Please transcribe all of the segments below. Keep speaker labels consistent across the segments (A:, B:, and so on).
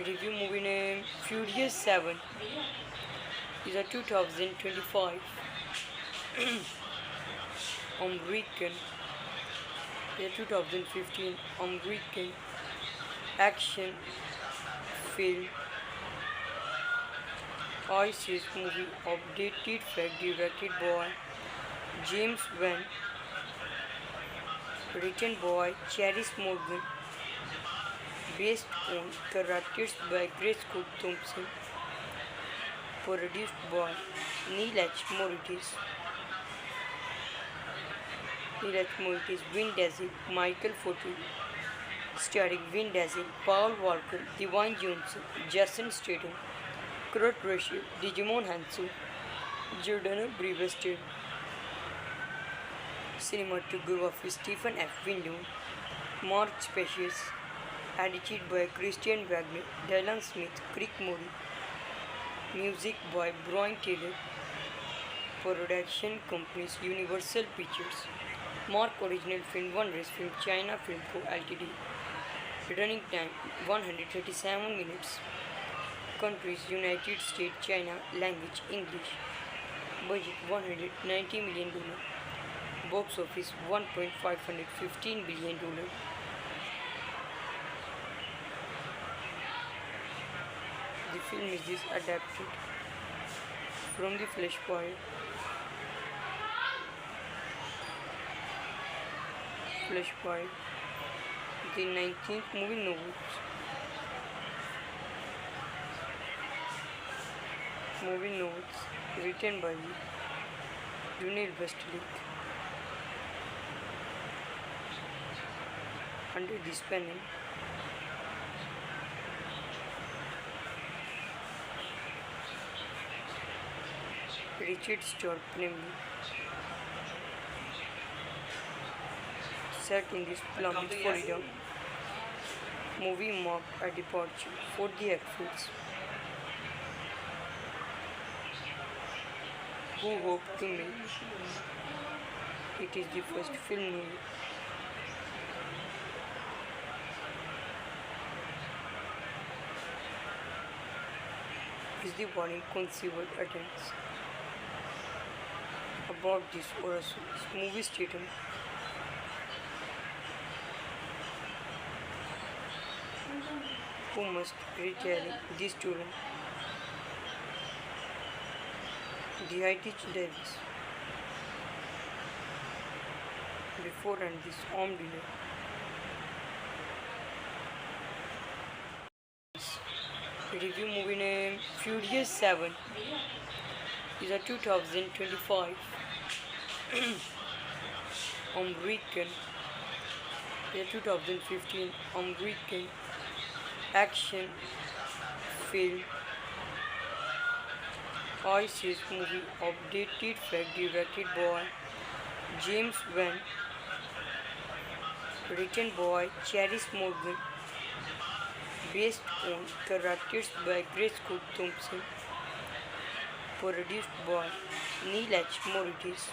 A: Review movie name Furious 7 is a 2025 American, a 2015 American action film ISIS movie updated fact directed by James Wan, written by Charis Morgan, based on characters by Grace Cook Thompson, produced by Neil H. Moritz. Vin Diesel, Michael Footey, starring Vin Diesel, Paul Walker, Dwayne Johnson, Jason Statham, Kurt Russell, Digimon Hansu, Jordana Brewster, cinematography Stephen F. Windon, Mark Species, edited by Christian Wagner, Dylan Smith, Crick Mori, music by Brian Taylor, production companies Universal Pictures, Mark Original Film One Race Film China Film Co. Ltd. Running time 137 minutes. Countries United States, China. Language English. Budget $190 million. Box office $1.515 billion. The film is adapted from the Flashpoint. The 19th movie notes. Written by Dunil Westlake. Under this panel, Richard Stark Pnemley. Set in this plummet Florida, movie marked a departure for the actors who hope to make it is the first film movie is the warning conceived attempts about this or a movie statement who must retell this story. The Heritage Davis before and this armed delay. Review movie name Furious 7 is a 2025 American, a 2015 American action film ISIS movie updated fact directed by James Wan, written by Charis Morgan, based on characters by Grace Cook Thompson, produced by Neil H. Moritz.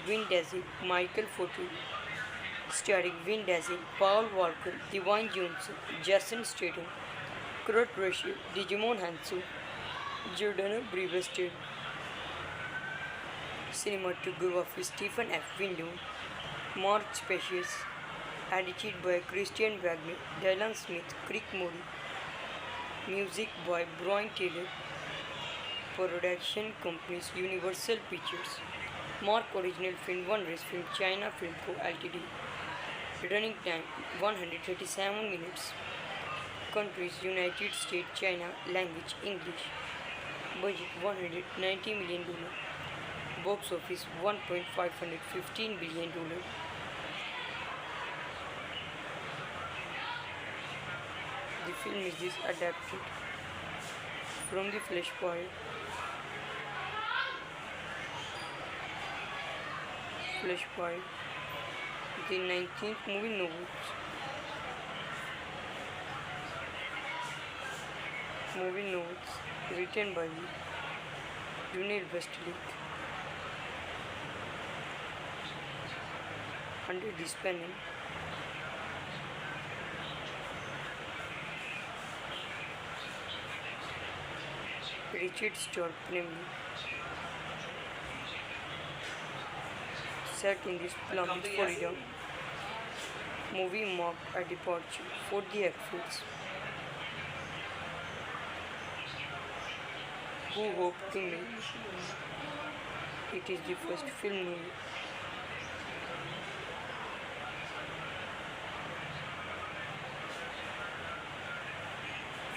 A: Vin Diesel, Michael Footey, starring Vin Diesel, Paul Walker, Dwayne Johnson, Jason Statham, Kurt Russell, Digimon Hansu, Jordana Brewster, cinematography Stephen F. Windon, Mark Species, edited by Christian Wagner, Dylan Smith, Crick Mori, music by Brian Taylor, production companies Universal Pictures, Mark Original Film One Race Film China Film Co. Ltd. Running time 137 minutes. Countries United States, China. Language English. Budget $190 million. Box office $1.515 billion. The film is adapted from the Flashpoint. The 19th movie notes. Written by Dunil Westlake. Under this panel, Richard Stark Pnemley. Set in this Palm Beach, Florida, movie marked a departure for the actors who hoped to make it is the first film movie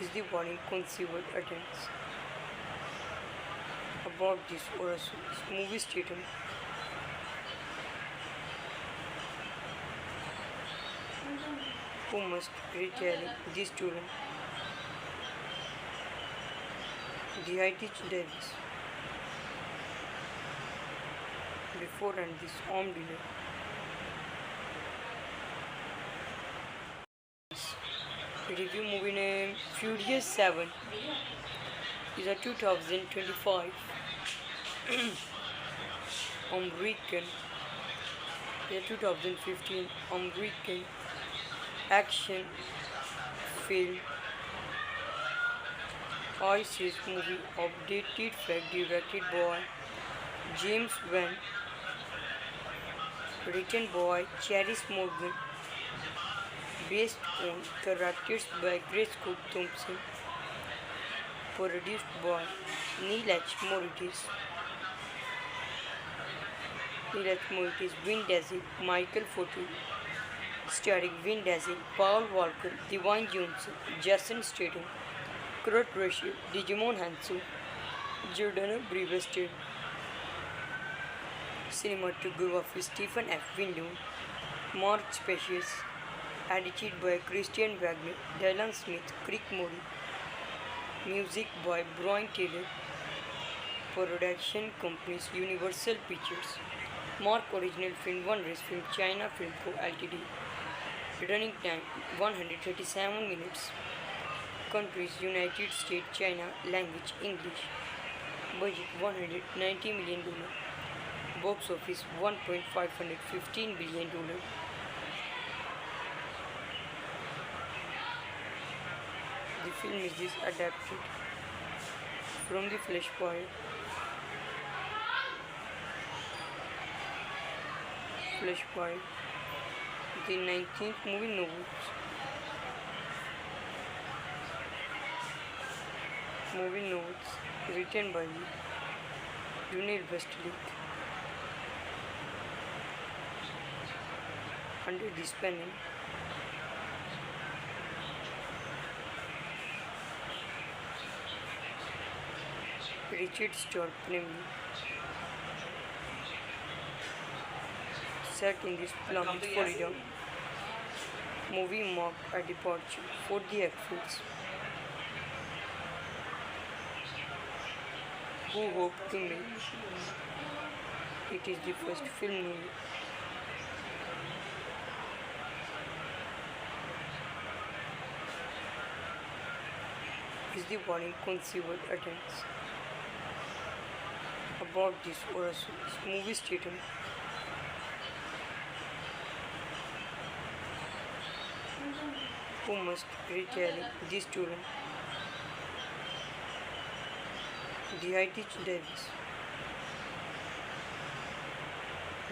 A: is the warning conceived attempts about this or a movie statement who must retell this student the IT Davis before and this armed delay. Review movie name Furious 7 is a 2025 American, a 2015 American action film ISIS movie updated fact directed by James Wan, written by Charis Morgan, based on characters by Grace Cook Thompson, produced by Neil H. Moritz, Vin Diesel, Michael Fotu, starring Vin Diesel, Paul Walker, Dwayne Johnson, Jason Statham, Kurt Russell, Digimon Hansu, Jordana Brewster. Cinematography of Stephen F. Windon, Mark Species, edited by Christian Wagner, Dylan Smith, Crick Mori, music by Brian Taylor, production companies Universal Pictures, Mark Original Film One Race Film China Film Co. Ltd. Running time 137 minutes. Countries United States, China. Language English. Budget $190 million. Box office $1.515 billion. The film is adapted from the Flashpoint. The 19th movie novels. Movie notes written by Dunil Westlake. Under this panel, Richard Stark Pnemley. Set in this Palm Beach, Florida, movie marked a departure for the actors who hoped to make it is the first film movie is the warning conceived attempts about this or a movie statement who must retell this student the IT Davis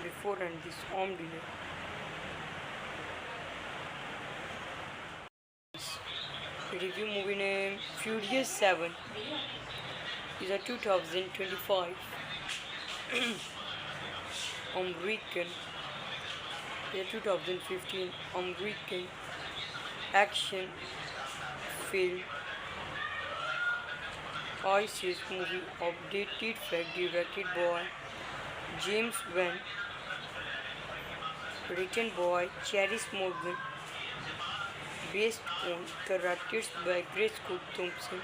A: before and this armed delay. Review movie name Furious 7 is a 2025 American, a 2015 American action film ISIS movie updated fact directed by James Wan, written by Charis Morgan, based on characters by Grace Cook Thompson,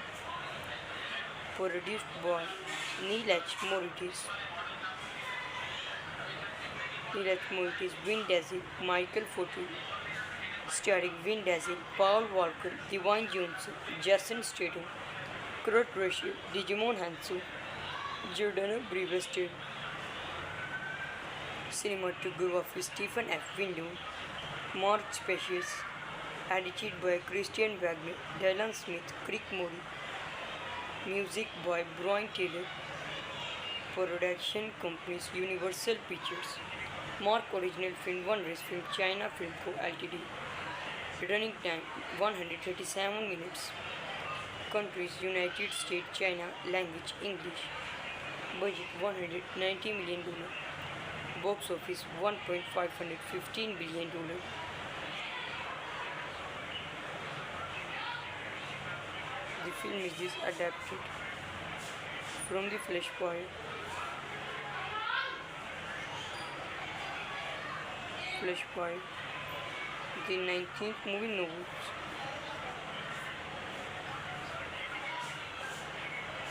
A: produced by Neil H. Moritz, Vin Diesel, Michael Fotu, starring Vin Diesel, Paul Walker, Dwayne Johnson, Jason Statham, Kurt Russell, Digimon Hansu, Jordana Brewster. Cinematography Stephen F. Windon, Mark Species, edited by Christian Wagner, Dylan Smith, Crick Mori, Music by Brian Taylor. Production companies Universal Pictures. Mark Original Film One Race Film China Film Co. Ltd. Running time 137 minutes. Countries United States, China. Language English. Budget $190 million. Box office $1.515 billion. The film is adapted from the Flashpoint. The 19th movie novels.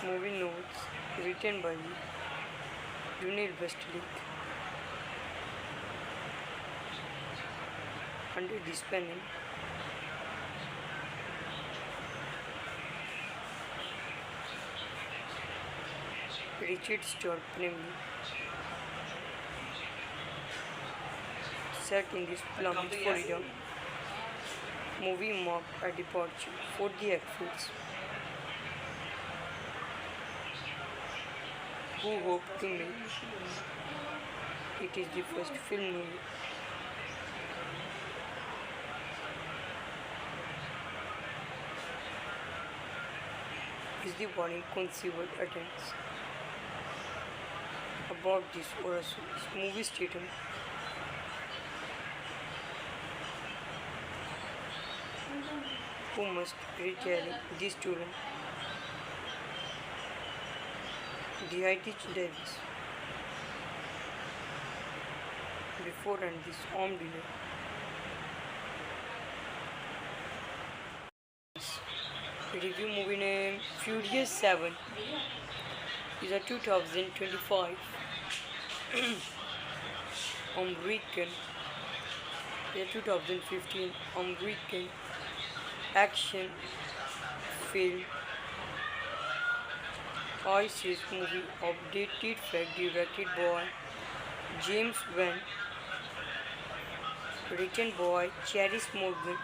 A: Movie notes written by Junil Westlake. Under this panel, Richard Stark Pneumonia. Set in this plum Florida. Movie marked a departure for the actors who hope to make it is the first film movie. Is the warning conceived attempts about this or a movie statement. Who must retell this student? The I teach Davis. Before and this armed delay. Review movie name Furious 7 is a 2025 American, a 2015 American action film. ISIS movie updated fact directed by James Wan, written by Charis Morgan,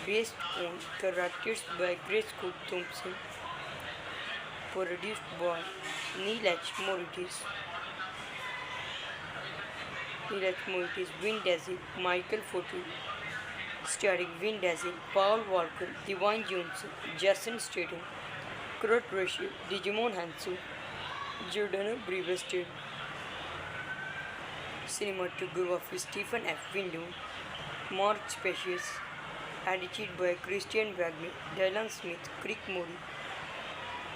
A: based on characters by Grace Cook Thompson, produced by Neil H. Moritz, Vin Diesel, Michael Fotu, starring Vin Diesel, Paul Walker, Dwayne Johnson, Jason Statham, Kurt Russell, Digimon Hansu, Jordana Brewster. Cinematography Stephen F. Windom, Mark Species, edited by Christian Wagner, Dylan Smith, Crick Mori.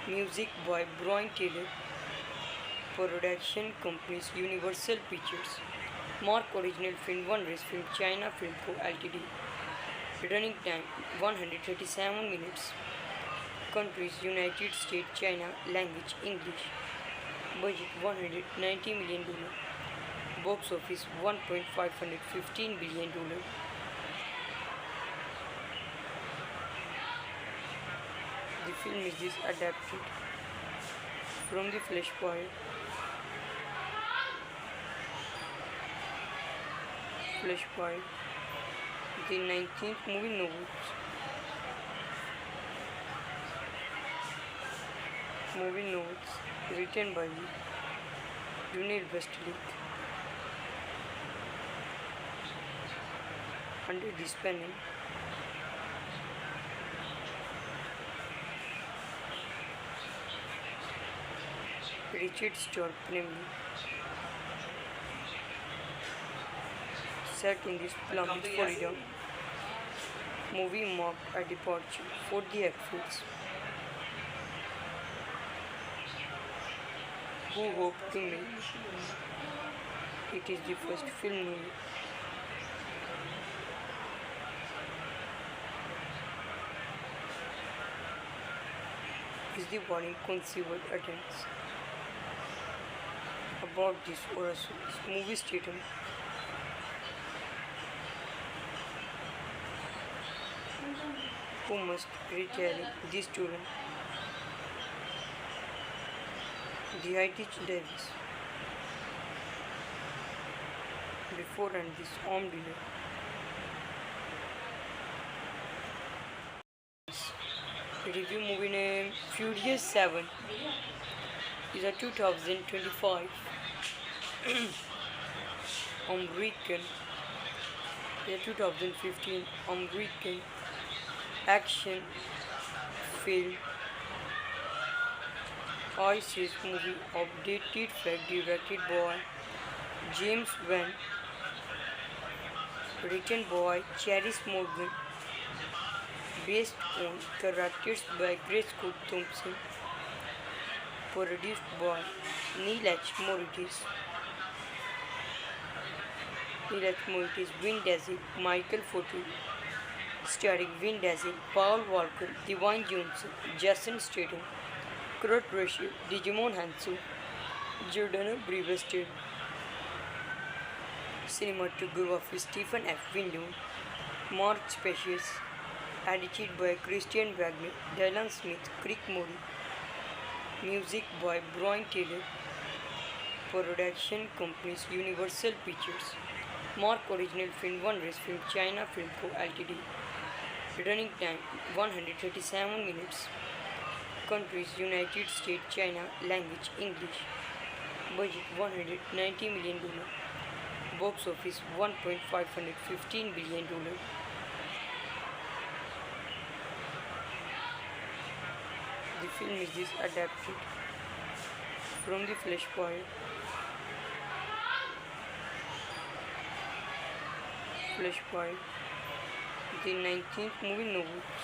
A: Music by Brian Taylor. Production companies Universal Pictures. Mark Original Film One Race Film China Film Co. Ltd. Running time 137 minutes. Countries United States, China. Language English. Budget $190 million. Box office $1.515 billion. The film is adapted from the Flashpoint. The 19th movie novels. Movie notes written by Junil Westlake. Under this panel, Richard Stark Pneumonia. Set in this plum Florida. Movie marked a departure for the actors who hope to make it is the first film movie. Is the warning conceived attempts about this or a movie statement. Who must retell this student? The I teach Davis. Before and this armed delay. Review movie name Furious 7 is a 2025 American, a 2015 American action film ISIS movie of dated fact directed by James Wan, written by Charis Morgan, based on characters by Grace Cook Thompson, produced by Neil H. Moritz. Neil H. Moritz, Vin Diesel, Michael Fotu, starring Vin Diesel, Paul Walker, Dwayne Johnson, Jason Statham, Kurt Russell, Digimon Hansu, Jordana Brewster. Cinematography Stephen F. Windom, Mark Species, edited by Christian Wagner, Dylan Smith, Crick Mori, music by Brian Taylor, production companies Universal Pictures, Mark Original Film One Race Film China Film Co. Ltd. Running time 137 minutes. Countries United States, China. Language English. Budget $190 million. Box office $1.515 billion. The film is adapted from the Flashpoint. The 19th movie novels.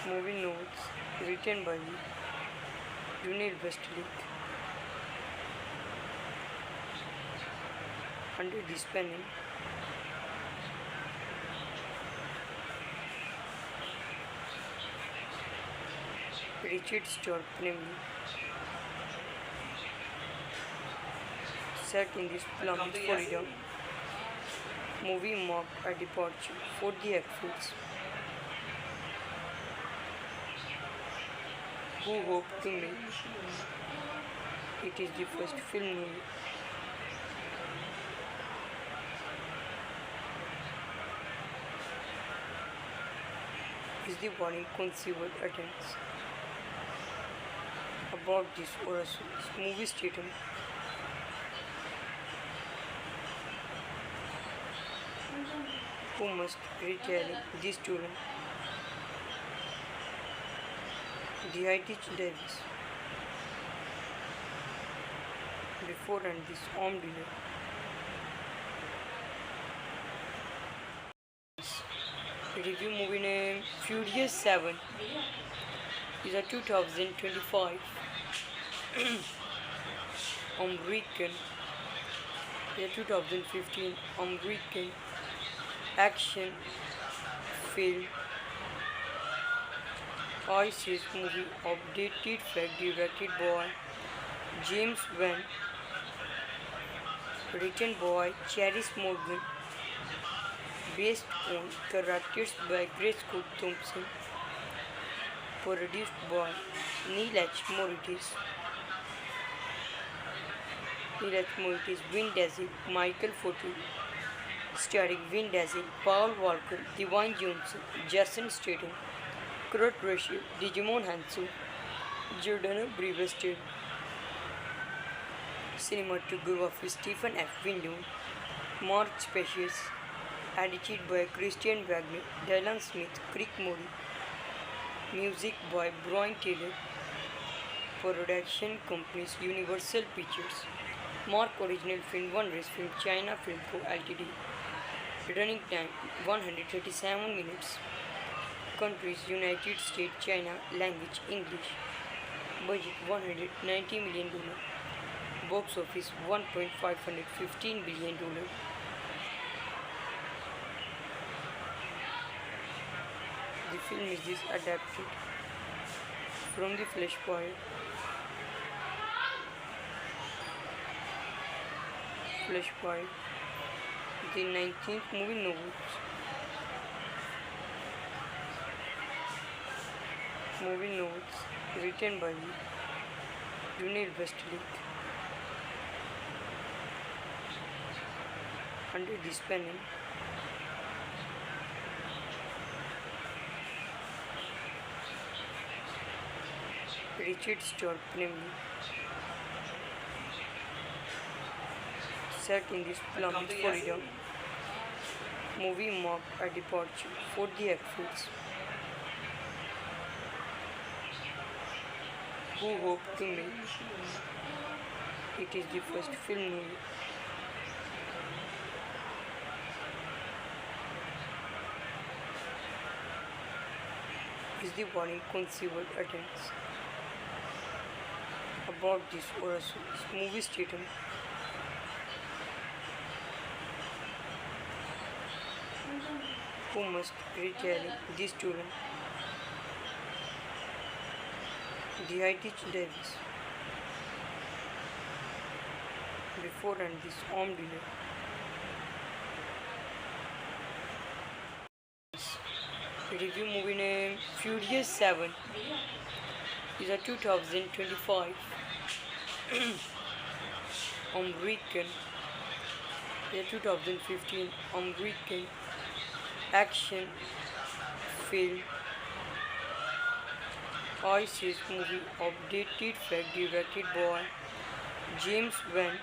A: Movie notes written by Dunil Westlake. Under this panel, Richard Stark Pneumonia. Set in this plummet Florida, movie marked a departure for the actors who hoped to make it is the first film movie is the warning conceived attempts about this or a movie statement who must retell the student the IT Davis before and this armed dealer. Review movie name Furious 7 is a 2025 American, a 2015 American action film ISIS movie of dated fact directed by James Wan, written by Charis Morgan, based on characters by Grace Cook Thompson, produced by Neil H. Moritz. Neil H. Moritz, Vin Diesel, Michael Fotu, starring Vin Diesel, Paul Walker, Dwayne Johnson, Jason Statham, Kurt Russell, Digimon Hansu, Jordana Brewster. Cinematography Stephen F. Windom, Mark Species, edited by Christian Wagner, Dylan Smith, Crick Mori, music by Brian Taylor, production companies Universal Pictures, Mark Original Film One Race Film China Film Co. Ltd. Running time 137 minutes. Countries United States, China. Language English. Budget $190 million. Box office $1.515 billion. The film is adapted from the Flashpoint. The 19th movie novels. Movie notes written by Dunil Westlake. Under this panel, Richard Stark Pnemley. Set in this Palm Beach, Florida. Movie marked a departure for the actors who hope to make it is the first film movie is the warning conceived attempts about this or a movie statement who must retell this student the I teach Davis before and this armed delay. Review movie name Furious 7 is a 2025 American, a 2015 American action film ISIS movie updated fact directed by James Wan,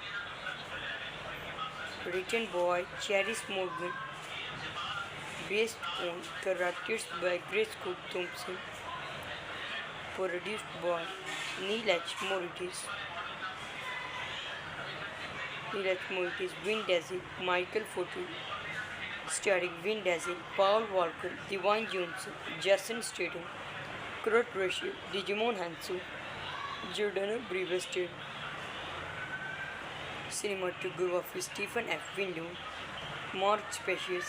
A: written by Charis Morgan, based on characters by Grace Cook Thompson, produced by Neil H. Moritz, Vin Diesel, Michael Fotu, starring Vin Diesel, Paul Walker, Dwayne Johnson, Jason Statham, Kurt Russell, Digimon Hansu, Jordana Brewster. Cinematography Stephen F. Window, Mark Species,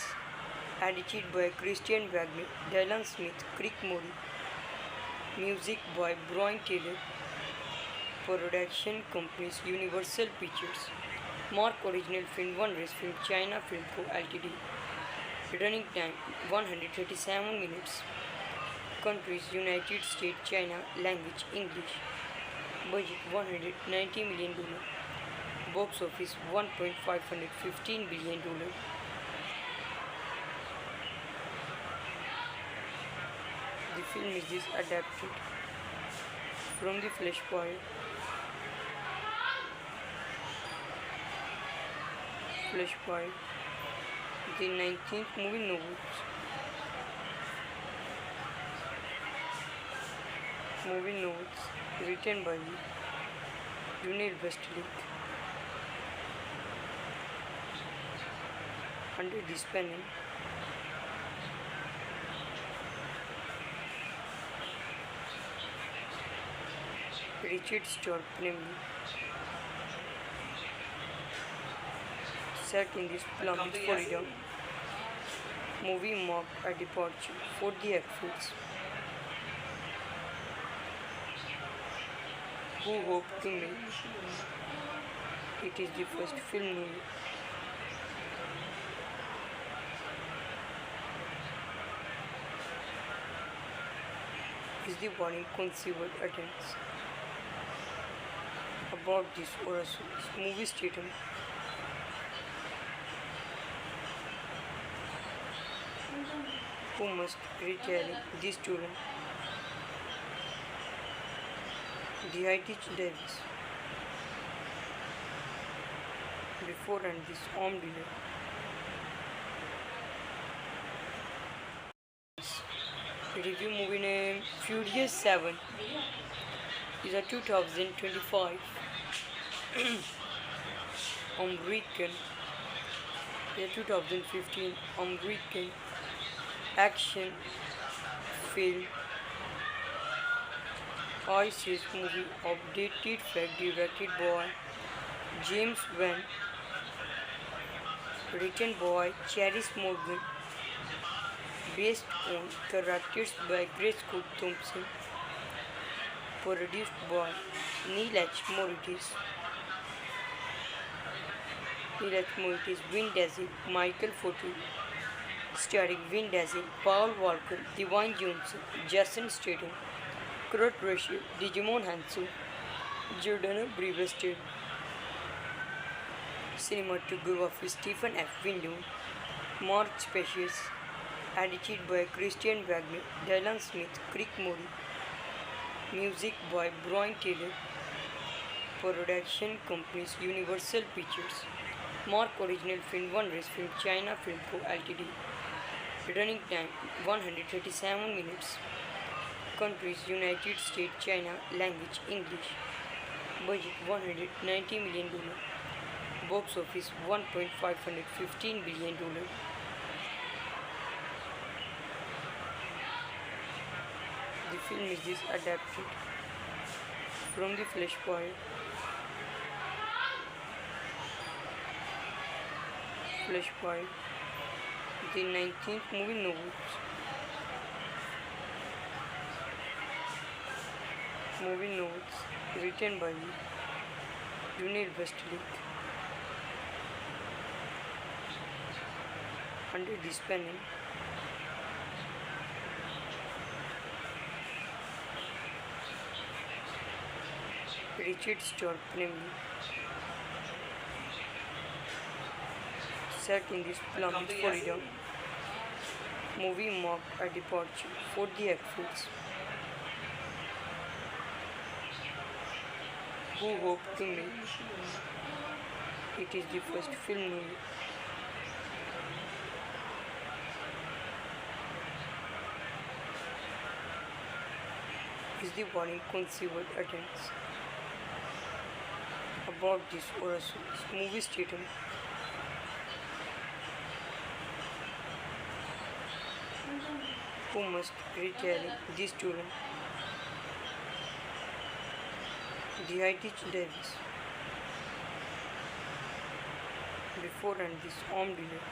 A: edited by Christian Wagner, Dylan Smith, Crick Mori, music by Brian Taylor, production companies Universal Pictures, Mark Original Film One Race Film China Film Co. Ltd. Running time 137 minutes. Countries United States, China. Language English. Budget $190 million. Box office $1.515 billion. The film is adapted from the Flashpoint. The 19th movie novels. Movie notes written by Junil Westlake. Under this panel, Richard Stark Pnemley. Set in this Palm Beach, Florida. Movie marked a departure for the actors who hope to make it is the first film movie is the warning conceived attempts about this or a movie statement who must retell this student the I teach Davis before and this armed delay. Review movie name Furious 7 is a 2025 American, a 2015 American action film ISIS movie updated fact directed by James Wan, written by Charis Morgan, based on characters by Grace Cook Thompson, produced by Neil H. Moritz, Vin Diesel, Michael Fotu, starring Vin Diesel, Paul Walker, Dwayne Johnson, Jason Statham, Kurt Russell, Digimon Hansu, Jordana Brewster. Cinematography Stephen F. Window, Mark Species, edited by Christian Wagner, Dylan Smith, Crick Mori, Music by Brian Taylor. Production companies Universal Pictures. Mark Original Film One Race Film China Film Co. Ltd. Running time 137 minutes. Countries United States, China. Language English. Budget $190 million. Box office $1.515 billion. The film is adapted from the Flashpoint. Flashpoint, the 19th movie novels. Movie notes written by Junior Westlake. Under this panel, Richard Stark namely. Set in this Plum, Florida. Movie marked a departure for the actors who hope to make it is the first film movie. Is the warning conceived attempts about this or movie statement. Who must retell this student? The I teach Davis. Before and this armed delay.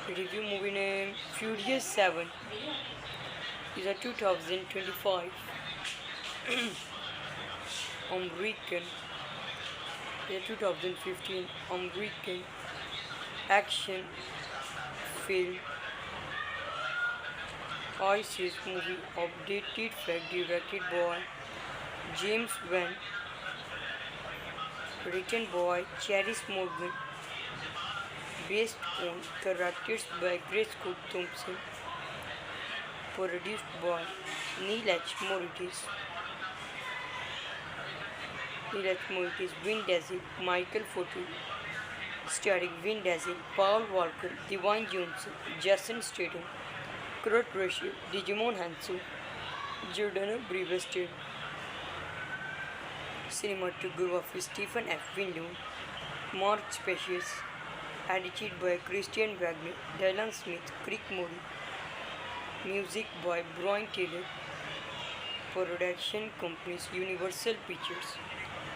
A: Review movie name Furious 7 is a 2025 American, a 2015 American action film ISIS movie updated fact directed by James Wan, written by Charis Morgan, based on characters by Grace Cook Thompson, produced by Neil H. Moritz, Vin Diesel, Michael Fotti, starring Vin Diesel, Paul Walker, Dwayne Johnson, Jason Statham, Kurt Russell, Digimon Hansu, Jordana Brewster. Cinematography Stephen F. Windham, Mark Species, edited by Christian Wagner, Dylan Smith, Crick Mori. Music by Brian Taylor. Production companies Universal Pictures.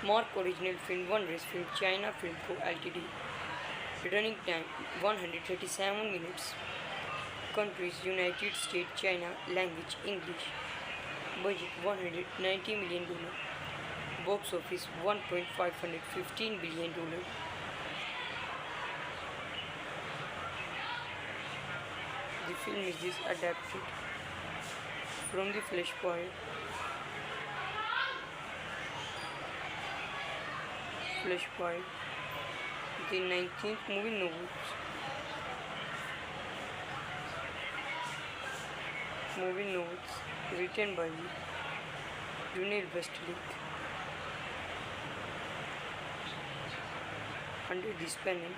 A: Mark Original Film One Race Film China Film Co. Ltd. Running time 137 minutes. Countries United States, China. Language English. Budget $190 million. Box office $1.515 billion. The film is adapted from the Flashpoint. Flashpoint, the 19th movie novels. Movie notes written by Junior Westlake. Under this panel,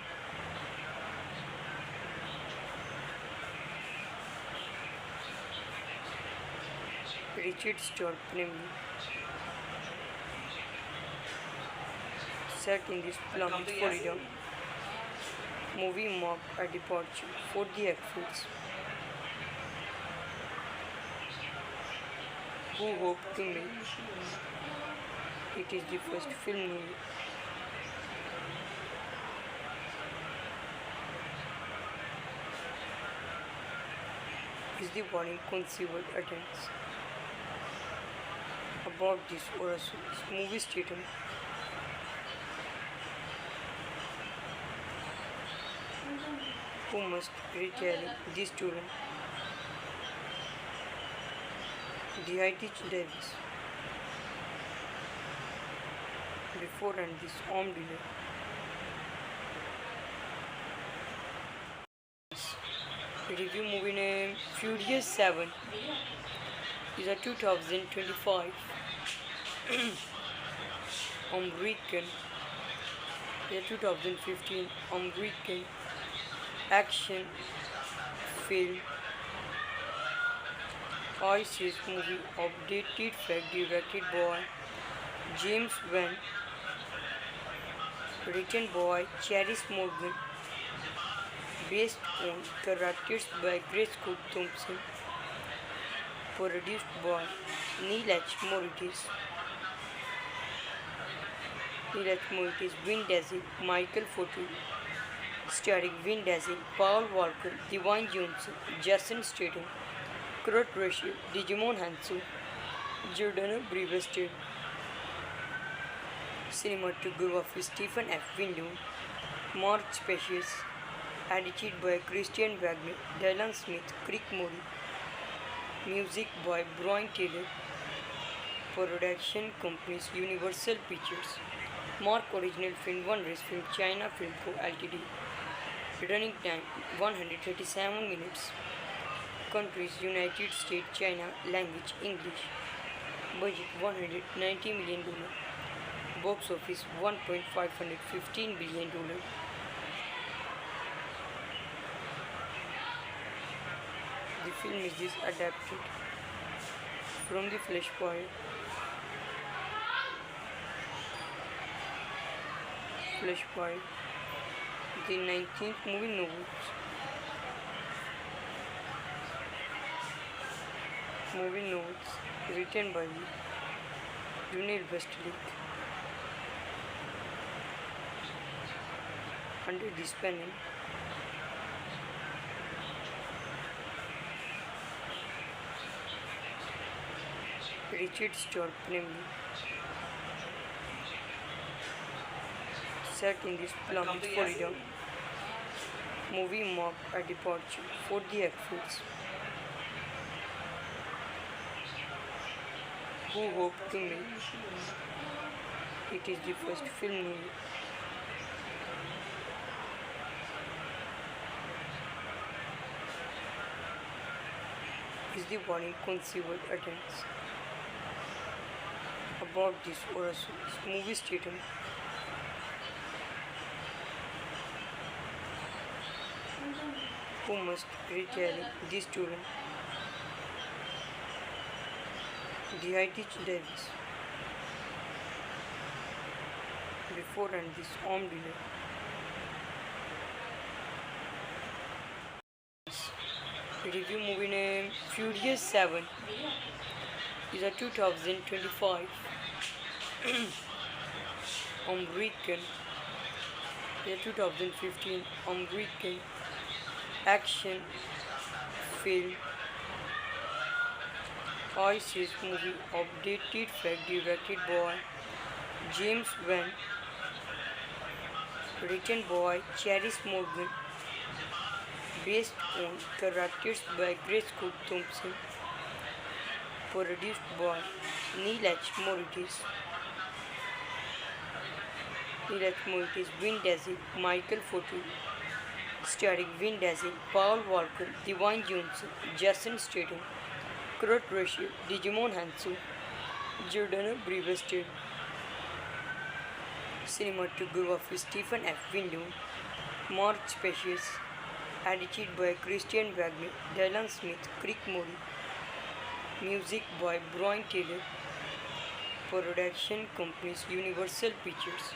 A: Richard Stark namely. Set in this Plum, Florida. Movie marked a departure for the actors who hope to make it is the first film movie. Is the warning conceived attempts about this or movie statement. Who must retell this student? The I teach Davis. Before and this armed delay. Review movie name Furious 7 is a 2025 American, a 2015 American action film ISIS movie updated fact directed by James Wan, written by Charis Morgan, based on characters by Grace Cook Thompson, produced by Neil H. Moritz. Vin Diesel, Michael Fotu, starring Vin Diesel, Paul Walker, Dwayne Johnson, Jason Statham, Kurt Russell, Digimon Hansu, Jordana Brewster. Cinematography Stephen F. Windham, Mark Species, edited by Christian Wagner, Dylan Smith, Crick Mori, music by Brian Taylor, production companies Universal Pictures, Mark Original Film One Race Film China Film Co. Ltd. Running time 137 minutes. Countries United States, China. Language English. Budget $190 million. Box office $1.515 billion. The film is adapted from the Flashpoint. The 19th movie novels. Movie notes written by Junil Westlake. Under this panel, Richard Stark Pnemley. Set in this Plum Florida, movie marked a departure for the actors who hope to make it is the first film movie is the one in conceived attempts about this or a movie statement. Who must retell this student? The teach Davis before and this armed delay. Review movie name Furious 7 is a 2025 American, a 2015 American action film ISIS movie updated fact directed by James Wan, written by Charis Morgan, based on characters by Grace Cook Thompson, produced by Neil H. Moritz. Vin Diesel, Michael Fotu, starring Vin Diesel, Paul Walker, Dwayne Johnson, Jason Statham, Kurt Russell, Digimon Hansu, Jordana Brewster. Cinematography Stephen F. Windham, Mark Species, edited by Christian Wagner, Dylan Smith, Crick Mori, music by Brian Taylor, production companies Universal Pictures,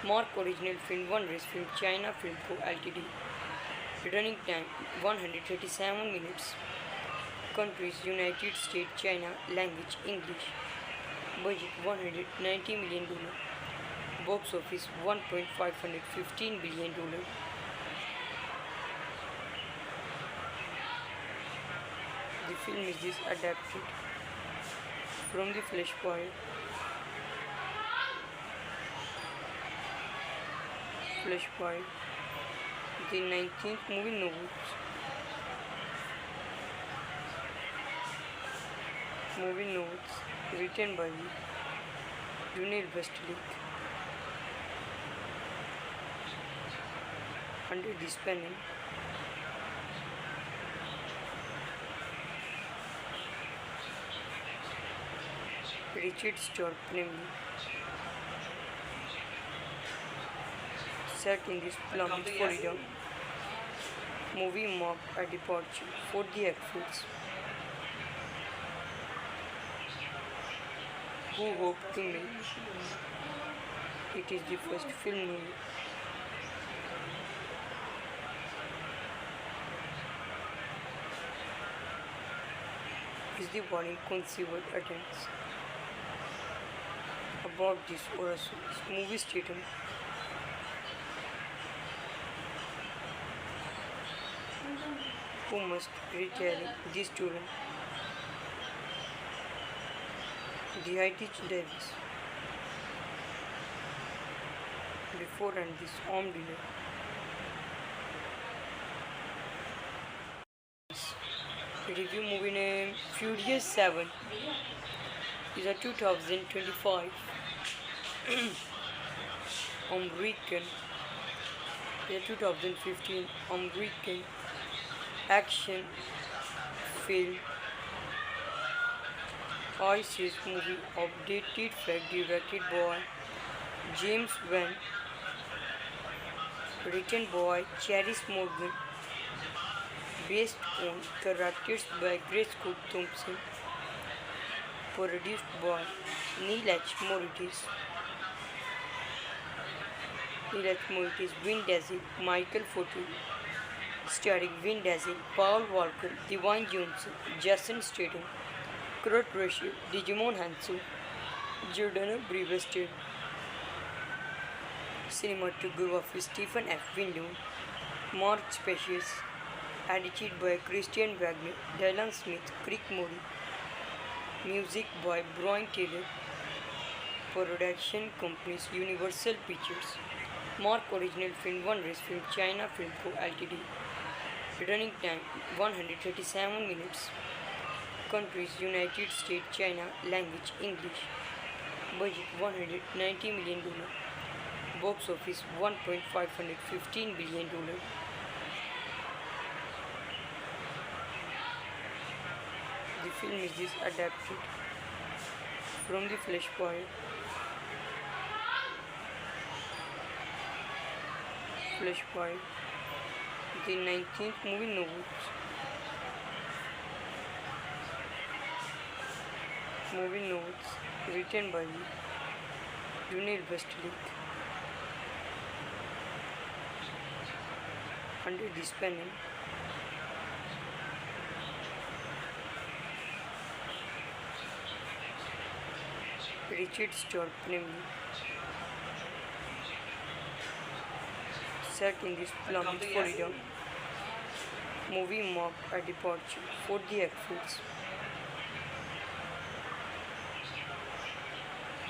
A: Mark Original Film One Race Film China Film Co. Ltd. Running time 137 minutes. Countries United States, China. Language English. Budget $190 million. Box office $1.515 billion. The film is adapted from the Flashpoint. The 19th movie novels. Movie notes written by Junil Westlake. Under this panel, Richard Stark namely, set in this plummet Florida. Movie marked a departure for the actors who hoped to make it is the first film movie is the warning conceived attempts about this or a movie statement who must retell the student the I teach Davis before and this armed delay. Review movie name Furious 7 is a 2025 American, a 2015 American action film ISIS movie updated fact directed by James Wan, written by Charis Morgan, based on characters by Grace Cook Thompson, produced by Neil H. Moritz. Neil H. Moritz, Vin Diesel, Michael Foto, starring Vin Diesel, Paul Walker, Dwayne Johnson, Jason Statham, Kurt Russell, Digimon Hansu, Jordana Brewster. Cinematography Stephen F. Windon, Mark Species, edited by Christian Wagner, Dylan Smith, Crick Mori, music by Brian Taylor, production companies Universal Pictures, Mark Original Film One Race Film China Film Co. Ltd. Running time 137 minutes. Countries United States, China. Language English. Budget $190 million. Box office $1.515 billion. The film is adapted from the Flashpoint. The 19th movie notes. Movie notes written by Junil Westlake. Under this panel, Richard Stark namely, set in this plummet Florida. Movie marked a departure for the actors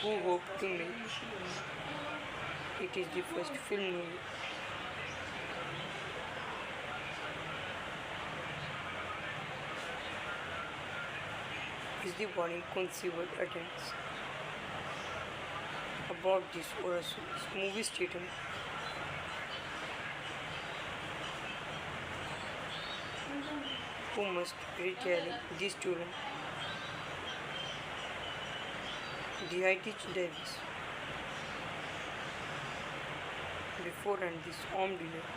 A: who hoped to make it is the first film movie is the warning conceived attempts about this or a movie statement who must retell the student the I teach Davis before and this armed delay.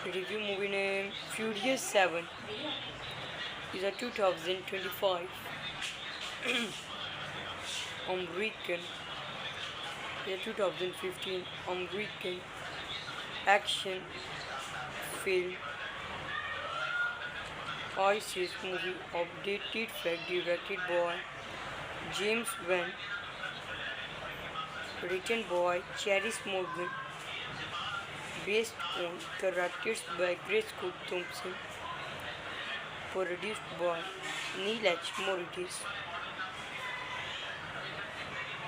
A: Review movie name Furious 7 is a 2025 American, a 2015 American action film ISIS movie updated fact directed by James Wan, written by Charis Morgan, based on characters by Grace Cook Thompson, produced by Neil H. Moritz.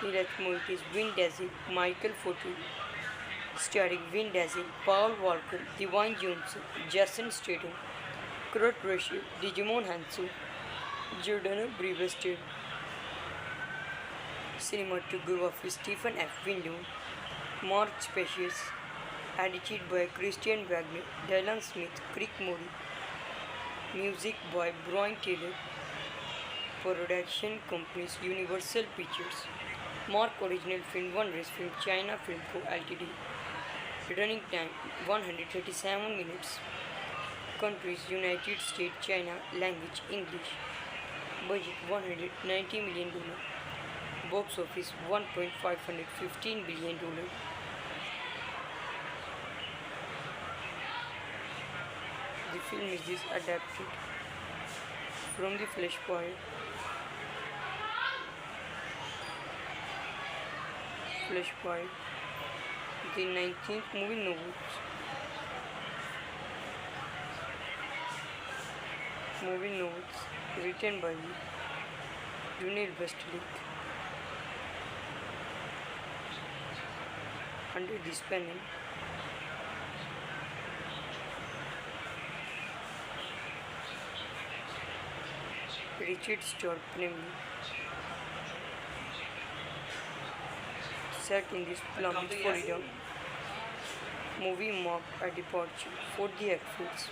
A: Neil H. Moritz, Vin Diesel, Michael Foto, starring Vin Diesel, Paul Walker, Dwayne Johnson, Jason Statham, Kurt Russell, Digimon Hansu, Jordana Brewster. Cinematography Stephen F. Windon, Mark Species, edited by Christian Wagner, Dylan Smith, Crick Mori, Music by Brian Taylor. Production companies Universal Pictures. Mark original film One Race Film China Film Co. Ltd. Running time 137 minutes. Countries United States, China. Language English. Budget $190 million. Box office $1.515 billion. The film is adapted from the Flashpoint. The 19th movie novels. Written by Dunil Vestalik. Under this panel, Richard Stolpney. Set in this Plum, Florida. Movie marked a departure for the actors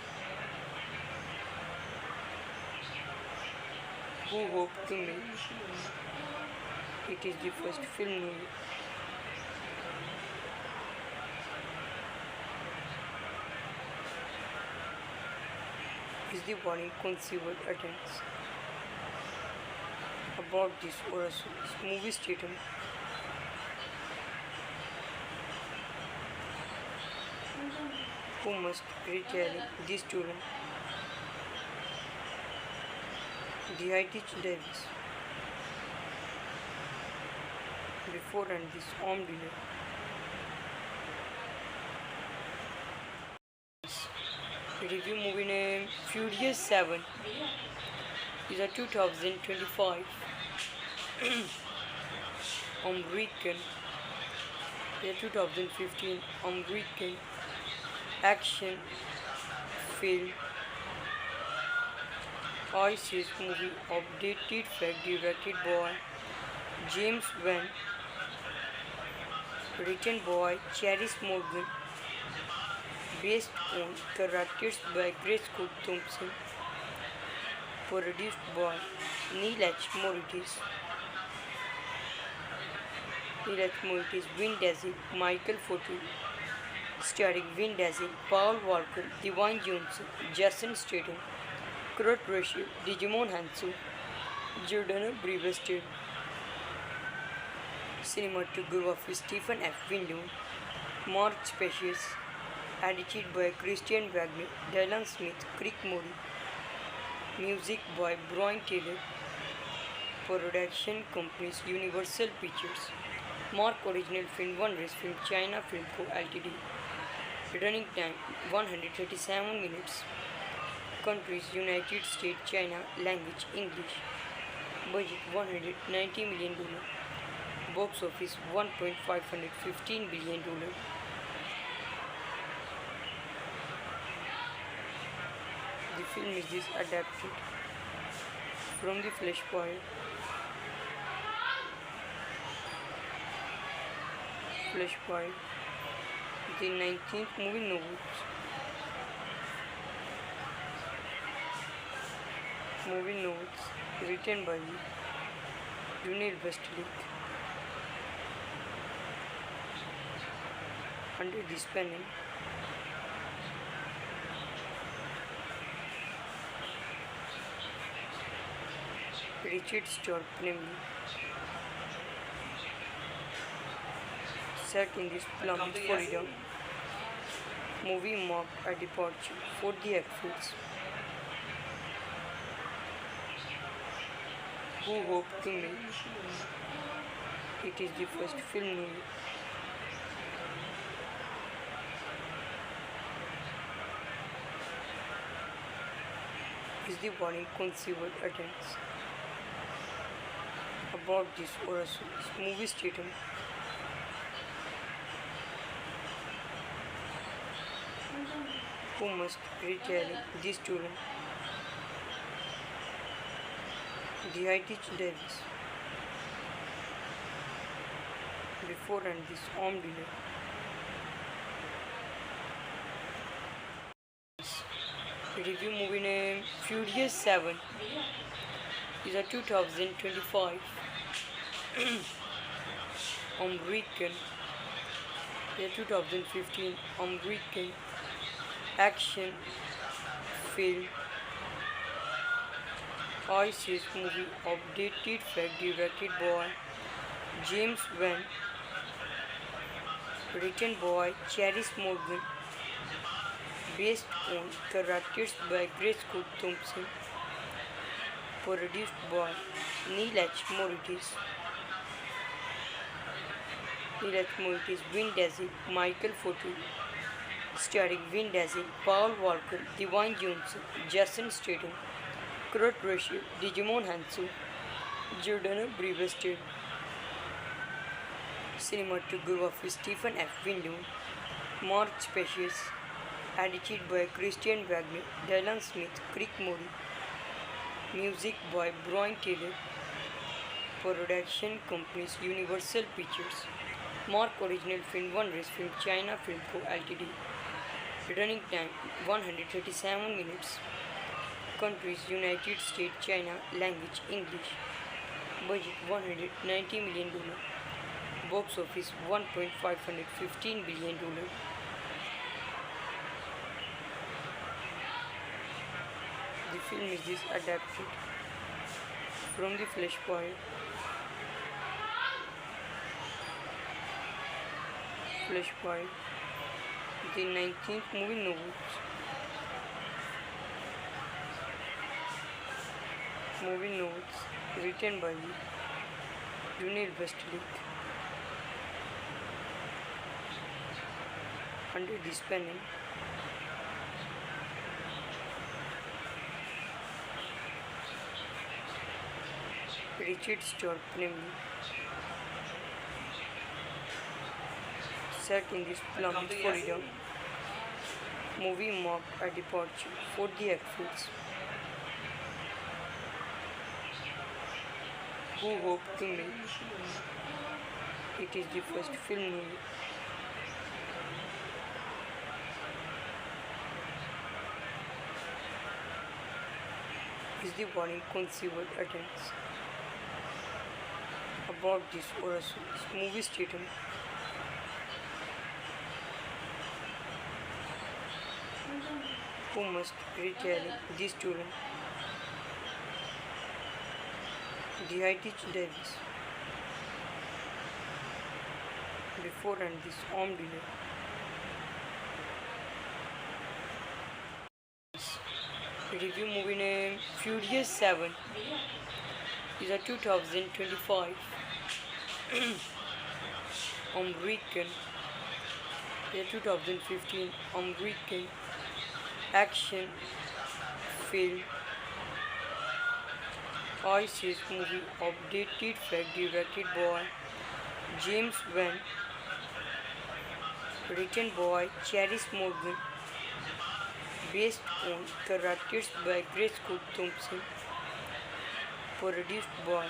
A: who hope to make it is the first film movie. Is the warning conceived attempts about this or a movie statement. Who must retell this student? Dietrich Davis. Before and this armed dealer. Review movie name Furious 7 is a 2025 American, 2015 American action film ISIS movie updated fact directed by James Wan, written by Charis Morgan, based on characters by Grace Cook Thompson, produced by Neil H. Moritz, Vin Diesel, Michael Foto, starring Vin Diesel, Paul Walker, Dwayne Johnson, Jason Statham, Kurt Russell, Digimon Hansu, Jordana Brewster. Cinematography Stephen F. Windom, Mark Species, edited by Christian Wagner, Dylan Smith, Crick Mori. Music by Brian Taylor. Production companies Universal Pictures. Mark original film One Race Film China Film Co. Ltd. Running time 137 minutes. Countries United States, China. Language English. Budget $190 million. Box office $1.515 billion. The film is adapted from the Flashpoint. The 19th movie novels. Written by Dunil Vestalik. Under this panel, Richard Stolpney. Set in this Plum, Florida. Movie marked a departure for the actors who hope to make it is the first film movie. Is the warning conceived attempts about this or a movie statement. Who must retell this student? Dietrich Davis. Before and this armed dealer. Review movie name Furious 7 is a 2025 American, a 2015 American action film ISIS movie of dated fact directed by James Wan, written by Charis Morgan, based on characters by Grace Cook Thompson, produced by Neil H. Moritz. Neil H. Moritz, Vin Diesel, Michael Fotu, starring Vin Diesel, Paul Walker, Dwayne Johnson, Jason Statham, Kurt Russell, Digimon Hansu, Jordana Brewster. Cinematography Stephen F. Windom, Mark Species, edited by Christian Wagner, Dylan Smith, Crick Mori, music by Brian Taylor, production companies Universal Pictures, Mark Original Film One Race Film China Film Co. Ltd. Running time 137 minutes. Countries United States, China. Language English. Budget $190 million. Box office $1.515 billion. The film is adapted from the Flashpoint. The 19th movie novels. Movie notes written by Dunil Vestlik. Under this panel, Richard Stark Pnemley, set in this plummet Florida. Movie marked a departure for the actors who hope to make it is the first film movie is the warning conceived attempts about this or a movie statement who must retell this student. The Heritage Davis before and this home dinner. Review movie name Furious 7 is a 2025 American, a 2015 American action film ISIS movie of dated fact directed by James Wan, written by Charis Morgan, based on characters by Grace Cook Thompson, produced by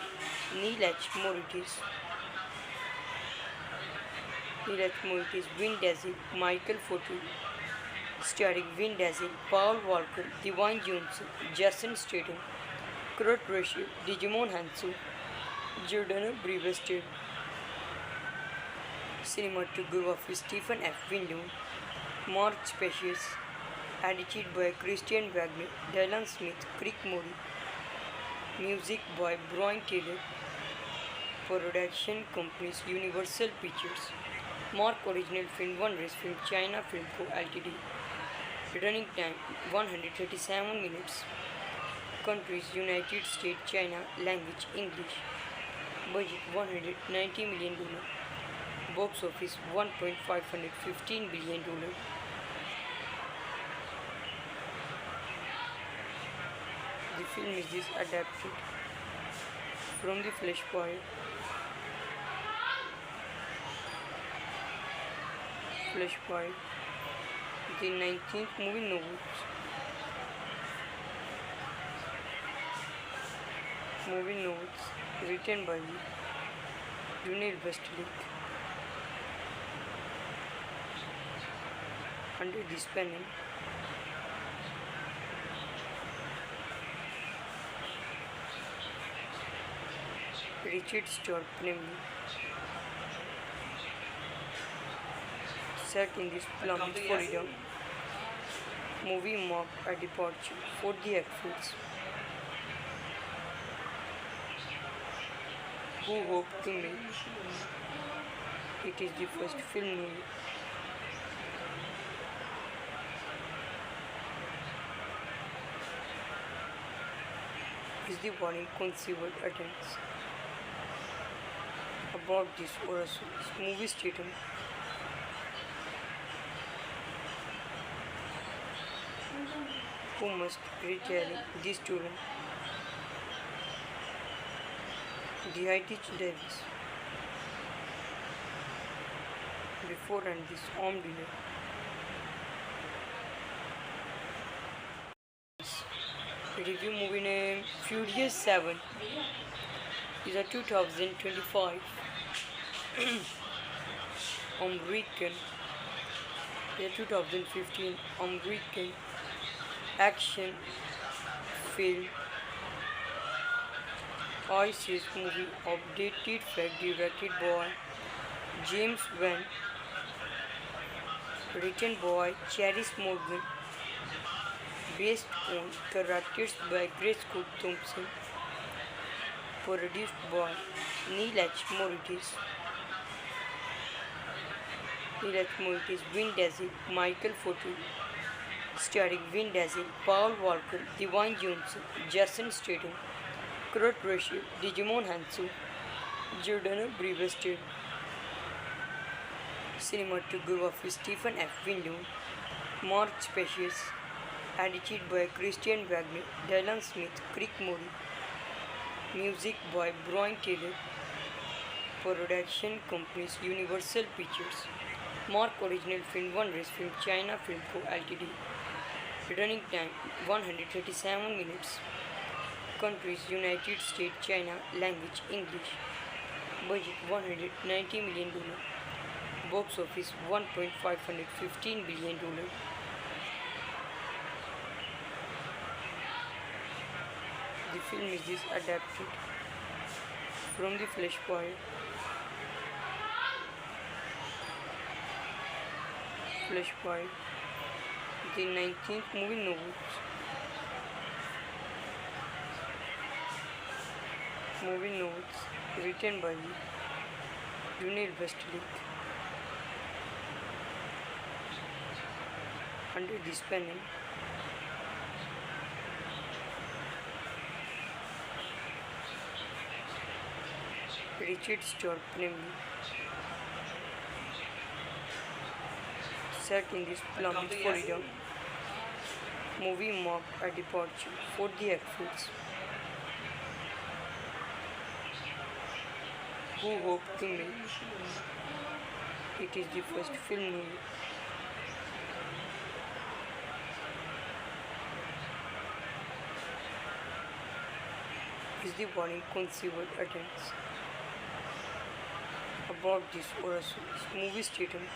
A: Neil H. Moritz. Vin Diesel, Michael Fotu, starring Vin Diesel, Paul Walker, Dwayne Johnson, Jason Statham, Kurt Russell, Digimon Hansu, Jordana Brewster. Cinematography Stephen F. Windom, Mark Species, edited by Christian Wagner, Dylan Smith, Crick Mori, music by Brian Taylor, production companies Universal Pictures, Mark Original Film One Race Film China Film Co. Ltd. Running time 137 minutes. Countries United States, China. Language English. Budget $190 million. Box office $1.515 billion. The film is adapted from the Flashpoint. The 19th movie novels. Movie notes written by Dunil Vestlik. Under this panel, Richard Stark Pnemley. Set in this plum Florida, movie marked a departure for the actors who hoped to make it is the first film movie is the warning conceived attempts about this or a movie statement who must retell this student the Heritage Davis before and this armed delay. Review movie name Furious 7 is a 2025 American, a 2015 American action film ISIS movie updated fact directed by James Wan, written by Charis Morgan, based on characters by Grace Cook Thompson, produced by Neil H. Moritz, Vin Diesel, Michael Fotu, starring Vin Diesel, Paul Walker, Dwayne Johnson, Jason Statham, Kurt Russell, Digimon Hansu, Jordana Brewster. Cinematography Stephen F. Windom, Mark Species, edited by Christian Wagner, Dylan Smith, Crick Mori, music by Brian Taylor, production companies Universal Pictures, Mark Original Film One Race Film China Film Co. Ltd. Running time 137 minutes. Countries United States, China. Language English. Budget $190 million. Box office $1.515 billion. The film is adapted from the Flashpoint. The 19th movie notes. Movie notes written by Junil Westlake. Under this panel, Richard Stark Pnemley. Set in this plum Florida, movie marked a departure for the actors who hoped to make it is the first film movie is the warning conceived attempts about this or a movie statement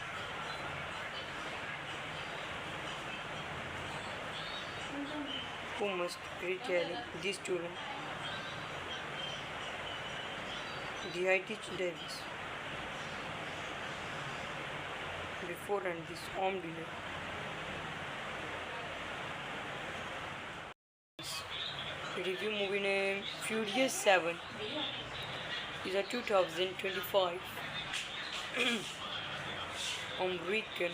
A: who must retell this student the Heritage Davis before and this armed delay. Review movie name Furious 7 is a 2025 American,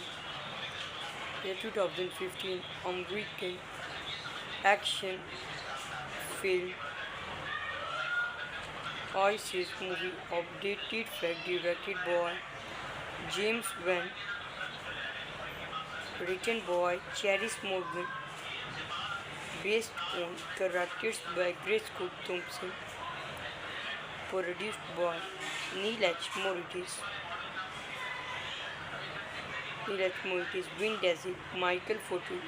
A: a 2015 American action film ISIS movie updated fact directed by James Wan, written by Charis Morgan, based on characters by Grace Cook Thompson, produced by Neil H. Moritz, Vin Diesel, Michael Fotu,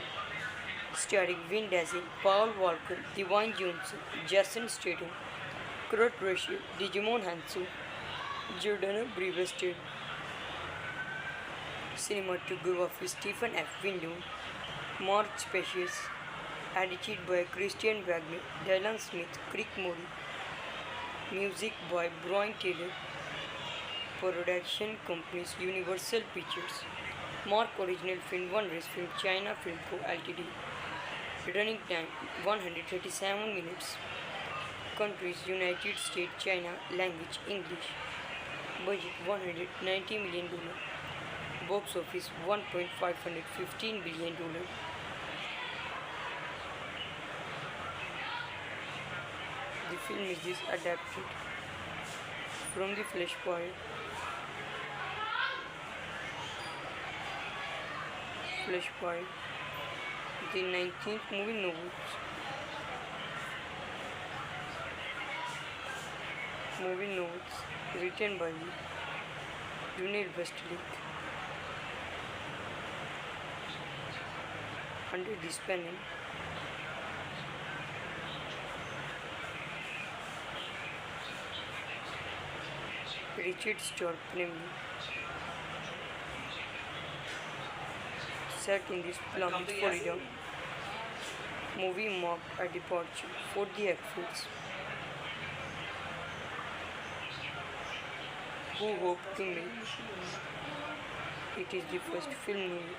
A: starring Vin Diesel, Paul Walker, Dwayne Johnson, Jason Statham, Kurt Russell, Digimon Hansu, Jordana Brewster. Cinematography Stephen F. Windom, Mark Species, edited by Christian Wagner, Dylan Smith, Crick Mori, Music by Brian Taylor. Production companies Universal Pictures. Mark Original Film One Race Film China Film Co. Ltd. Running time 137 minutes. Countries United States, China. Language English. Budget $190 million. Box office $1.515 billion. The film is adapted from the Flashpoint. The 19th movie novels. Movie notes written by Dunil Westlake. Under this panel, Richard Stark namely. Set in this plummet Florida, movie marked a departure for the actors who hope to make it is the first film movie.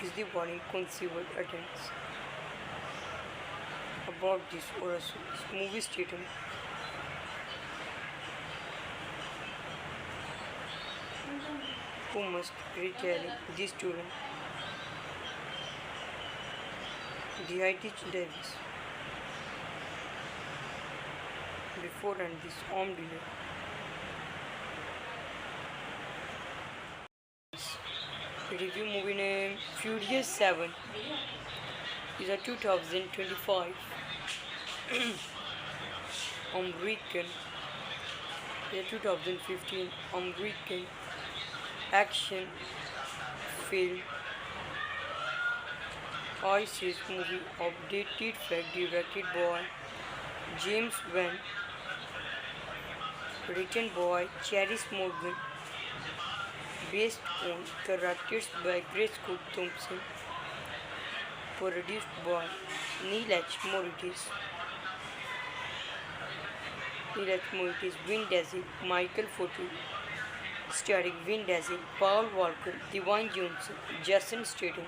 A: Is the warning conceived attempts about this or a movie statement who must retell this student the IT Davis before and this armed delay. Review movie name Furious 7 is a 2025 American, a 2015 American action film ISIS movie updated fact directed by James Wan, written by Charis Morgan, based on characters by Grace Cook Thompson, produced by Neil H. Moritz, Vin Diesel, Michael Fotu, starring Vin Diesel, Paul Walker, Dwayne Johnson, Jason Statham,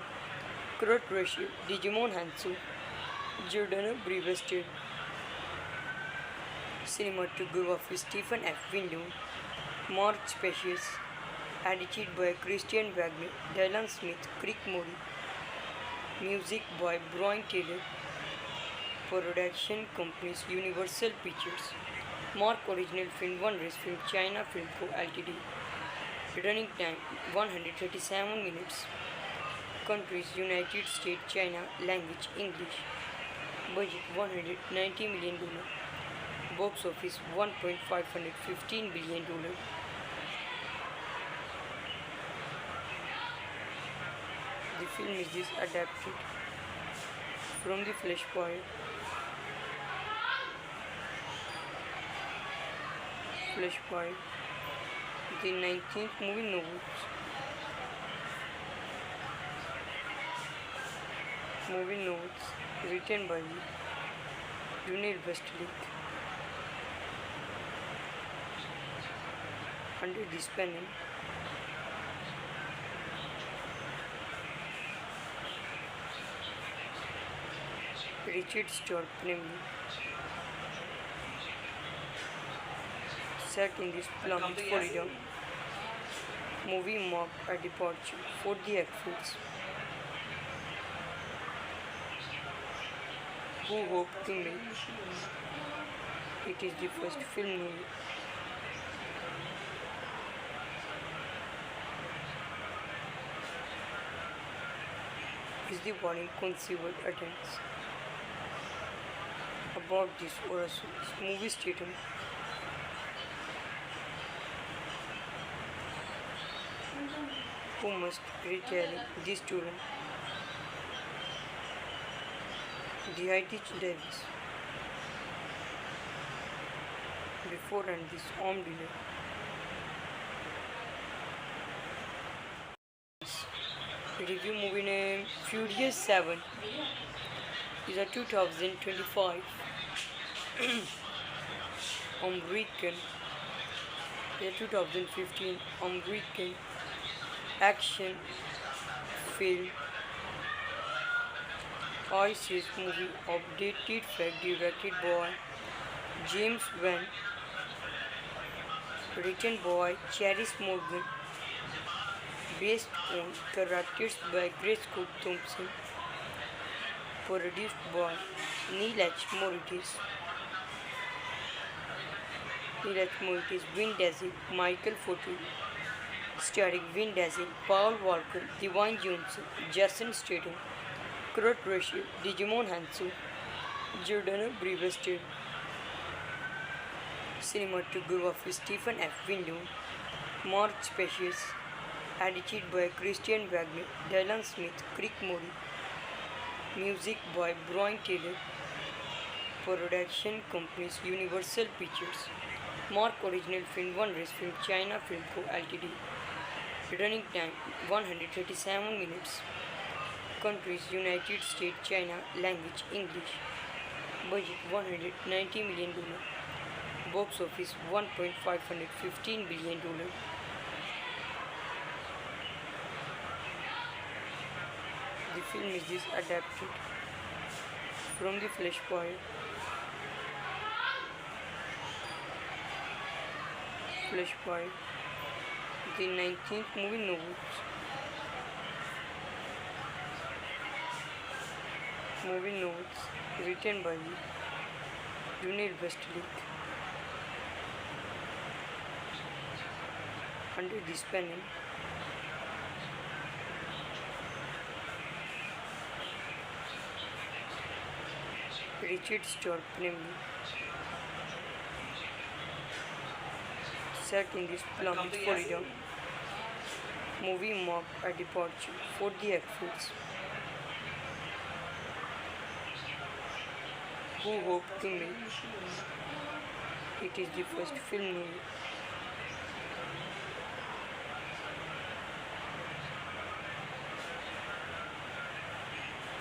A: Kurt Russell, Digimon Hansu, Jordana Brewster. Cinematography Stephen F. Windom, Mark Species, edited by Christian Wagner, Dylan Smith, Crick Mori. Music by Brian Taylor. Production companies Universal Pictures. Mark Original Film One Race Film China Film Co. Ltd. Running time 137 minutes. Countries United States, China. Language English. Budget $190 million. Box office $1.515 billion. The film is adapted from the Flashpoint. The 19th movie novels. Movie notes written by Dunil Westlake. Under this panel, Richard Stark namely. Set in this plummet Florida, movie marked a departure for the actors who hope to make it is the first film movie. Is the warning conceived attempts about this or a movie statement who must retell this student the IT Davis before and this armed delay. Review movie name Furious 7 is a 2025 American, a 2015 American action film ISIS movie updated fact directed by James Wan, written by Charis Morgan, based on characters by Grace Cook Thompson, produced by Neil H. Moritz, Vin Diesel, Michael Fotu, starring Vin Diesel, Paul Walker, Dwayne Johnson, Jason Statham, Kurt Russell, Digimon Hansu, Jordana Brewster. Cinematography Stephen F. Window, Mark Species, edited by Christian Wagner, Dylan Smith, Crick Mori, music by Brian Taylor, production companies Universal Pictures, Mark Original Film One Race Film China Film Co. Ltd. Running time 137 minutes. Countries United States, China. Language English. Budget $190 million. Box office $1.515 billion. The film is adapted from the Flashpoint. The 19th movie notes. Movie notes written by Dunil Westlake. Under this panel, Richard Stark Pneumonia. Set in this plummet Florida, movie marked a departure for the actors who hope to make it is the first film movie.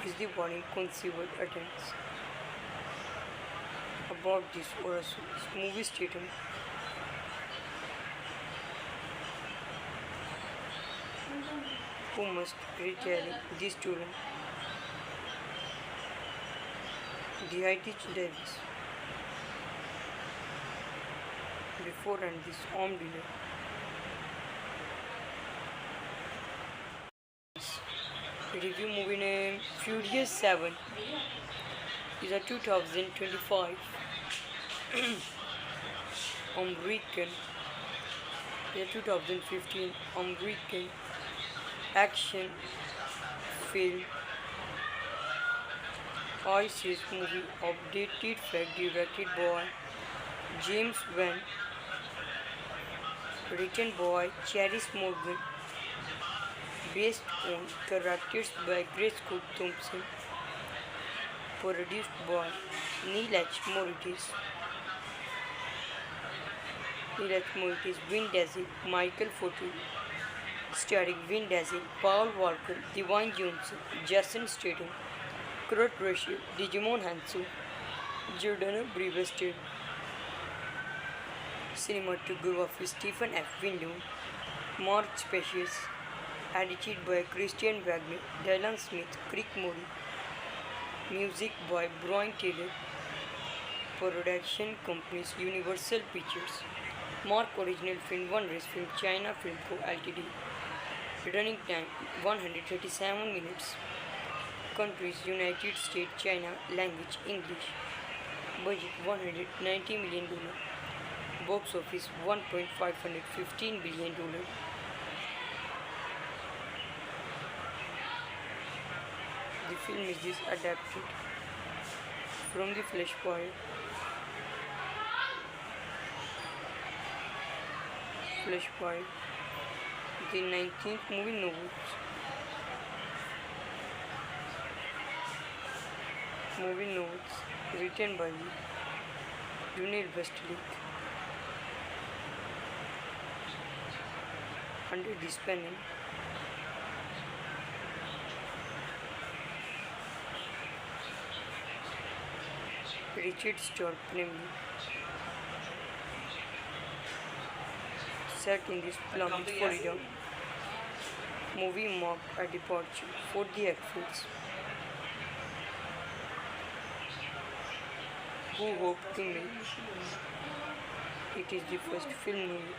A: Is the warning conceived attempts about this or a movie statement who must retell this student the I teach Davis before and this armed delay. Review movie name Furious 7 is a 2025 American, a 2015 American action film ISIS movie updated fact directed by James Wan, written by Charis Morgan, based on characters by Grace Cook Thompson, produced by Neil H. Moritz, Vin Diesel, Michael Fotu, starring Vin Diesel, Paul Walker, Dwayne Johnson, Jason Statham, Kurt Russell, Digimon Hansu, Jordana Brewster. Cinematography Stephen F. Window, Mark Species, edited by Christian Wagner, Dylan Smith, Crick Mori, music by Brian Taylor, production companies Universal Pictures, Mark Original Film One Race Film China Film Co. Ltd. Running time 137 minutes. Countries United States, China. Language English. Budget $190 million. Box office $1.515 billion. The film is adapted from the Flashpoint. The 19th movie notes. Movie notes written by Dunil Westlake. Under this panel, Richard Stark Kremlin, set in this plummet Florida. Movie marked a departure for the actors who hoped to make it is the first film movie.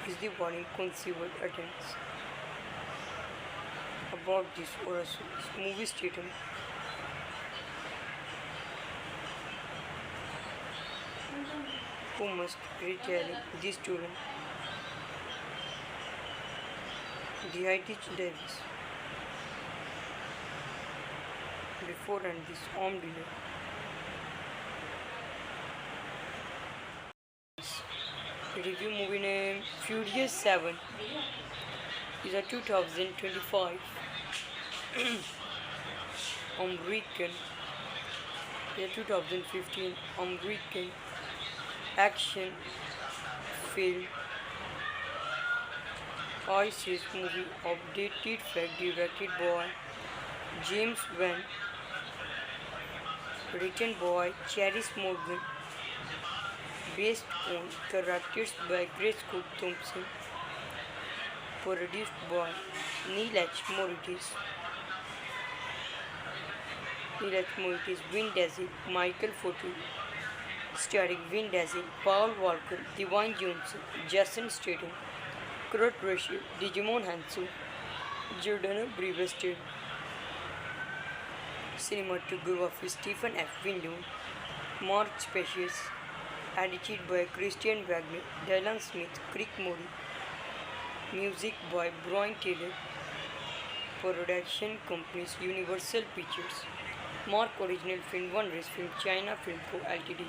A: Is the warning conceived attempts about this or a movie statement who must retell this student the Heritage Davis before and this armed delay. Review movie name Furious 7 is a 2025 American, 2015 American action film ISIS movie updated fact directed by James Wan, written by Charis Morgan, based on characters by Grace Cook Thompson, produced by Neil H. Moritz, Vin Diesel, Michael Fotu, starring Vin Diesel, Paul Walker, Dwayne Johnson, Jason Statham, Kurt Russell, Digimon Hansu, Jordana Brewster. Cinematography Stephen F. Windom, Mark Species, edited by Christian Wagner, Dylan Smith, Crick Mori, music by Brian Taylor, production companies Universal Pictures, Mark Original Film One Race Film China Film Co. Ltd.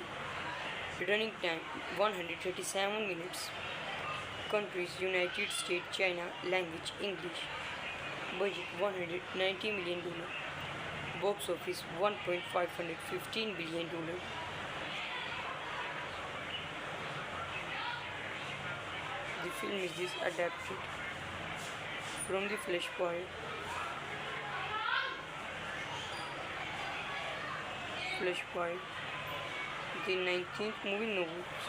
A: Running time 137 minutes. Countries United States, China. Language English. Budget $190 million. Box office $1.515 billion. The film is adapted from the Flashpoint. The 19th movie novels.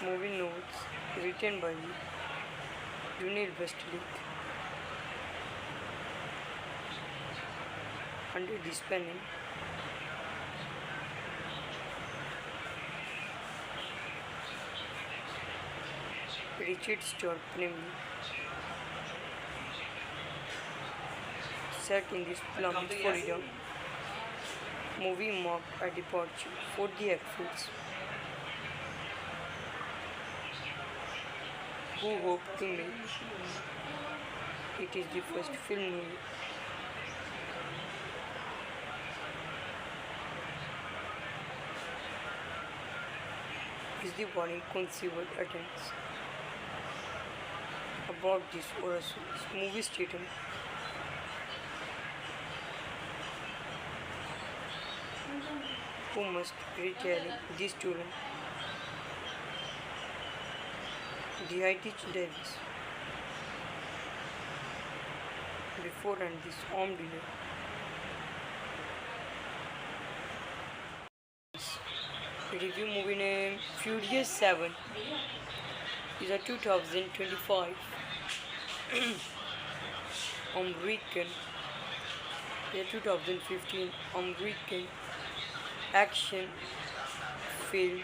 A: Movie notes written by Dunil Westlake under this panel. Richard Stark Kremlin, set in this plummet Florida. Movie marked a departure for the actors who hoped to make it is the first film movie. Is the warning conceived attempts about this or a movie statement who must retell this student the Heritage Davis before and this armed delay. Review movie name Furious 7 is a 2025 American, 2015 American action film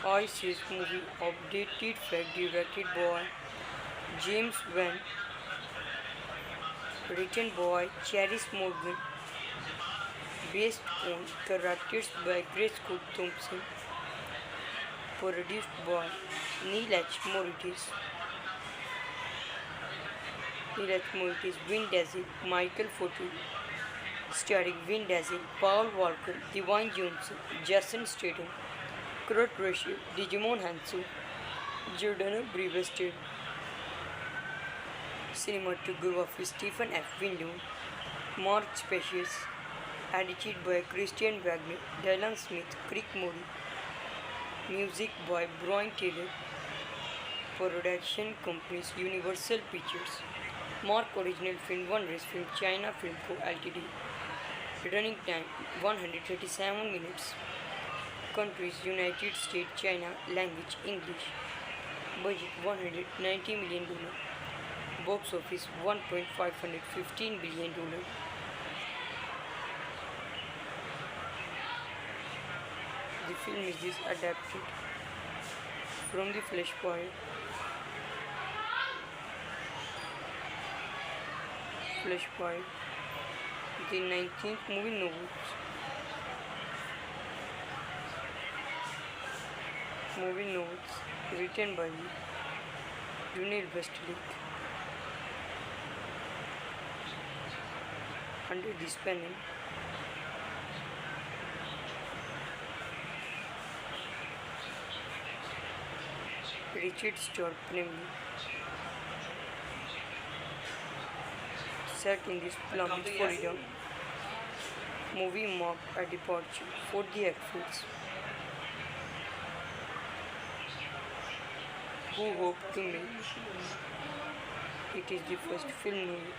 A: ISIS movie updated fact directed by James Wan, written by Charis Morgan, based on characters by Grace Cook Thompson, produced by Neil H. Moritz, Vin Diesel, Michael Fotu, starring Vin Diesel, Paul Walker, Dwayne Johnson, Jason Statham, Kurt Russell, Digimon Hansu, Jordana Brewster. Cinematography Stephen F. Windom, Mark Species, edited by Christian Wagner, Dylan Smith, Crick Mori, Music by Brian Taylor. Production companies Universal Pictures. Mark original film One Race Film China Film Co. Ltd. Running time 137 minutes. Countries United States, China. Language English. Budget $190 million. Box office $1.515 billion. The film is adapted from the Flashpoint. Flashpoint. The 19th movie novels. Movie notes written by Junil Westlake. Under this panel, Richard Stark Pnemli. Set in this Palm Beach, Florida. Movie marked a departure for the actors who hope to make it is the first film movie.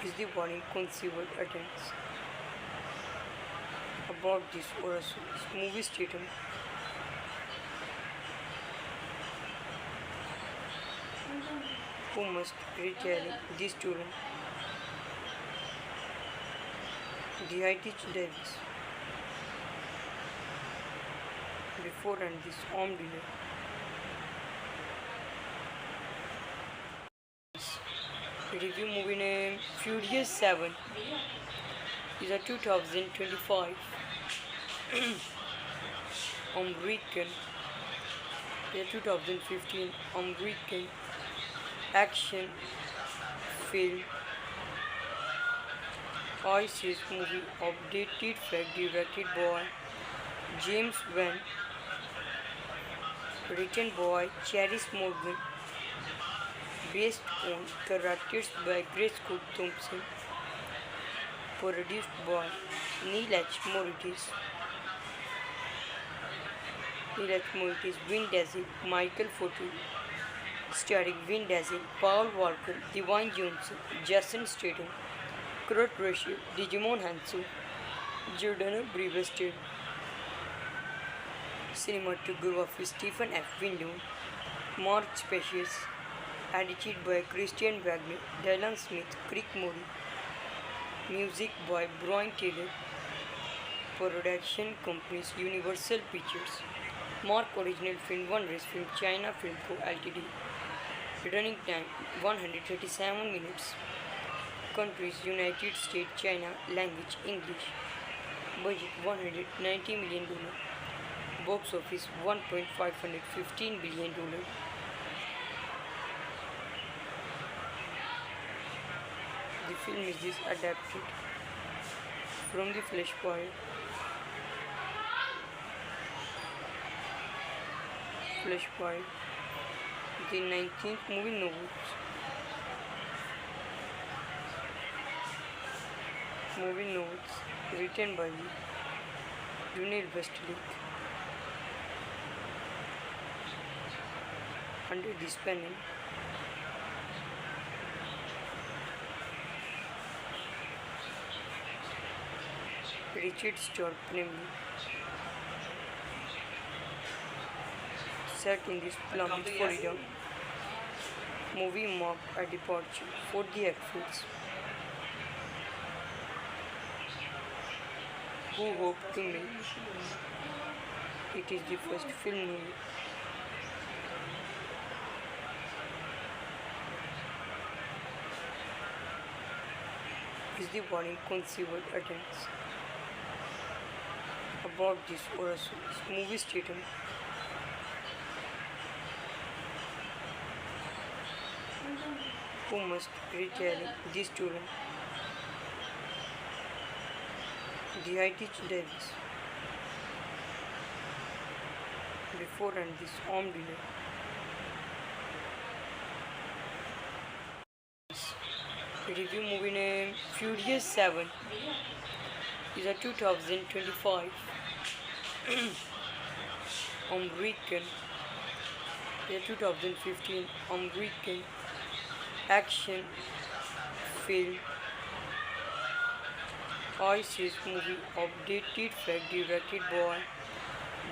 A: Is the warning conceived attempts about this or a movie statum who must retell this student the IT Davis before and this armed dealer. Review movie name Furious 7 is a 2025 American, 2015 American action film ISIS movie updated fact directed by James Wan, written by Charis Morgan, based on characters by Grace Cook Thompson, produced by Neil H. Moritz, Vin Diesel, Michael Fotu, starring Vin Diesel, Paul Walker, Dwayne Johnson, Jason Statham, Kurt Russell, Digimon Hansu, Jordana Brewster. Cinematography Stephen F. Windom, Mark Species, edited by Christian Wagner, Dylan Smith, Crick Mori. Music by Brian Taylor. Production companies Universal Pictures. Mark original film One Race Film China Film Co. Ltd. Running time 137 minutes. Countries United States, China. Language English. Budget $190 million. Box office $1.515 billion. The film is adapted from the Flashpoint. The 19th movie novels. Movie notes written by Junil Westlake. Under this panel, Richard Stark Pnemli. Set in this Palm Beach, Florida. Movie marked a departure for the actors who hope to make it is the first film movie. Is the warning conceived attempts about this or a movie statum who must retell this student the IT Davis before and this armed dealer. Review movie name Furious 7 is a 2025 American, a 2015 American action film ISIS movie of dated fact directed by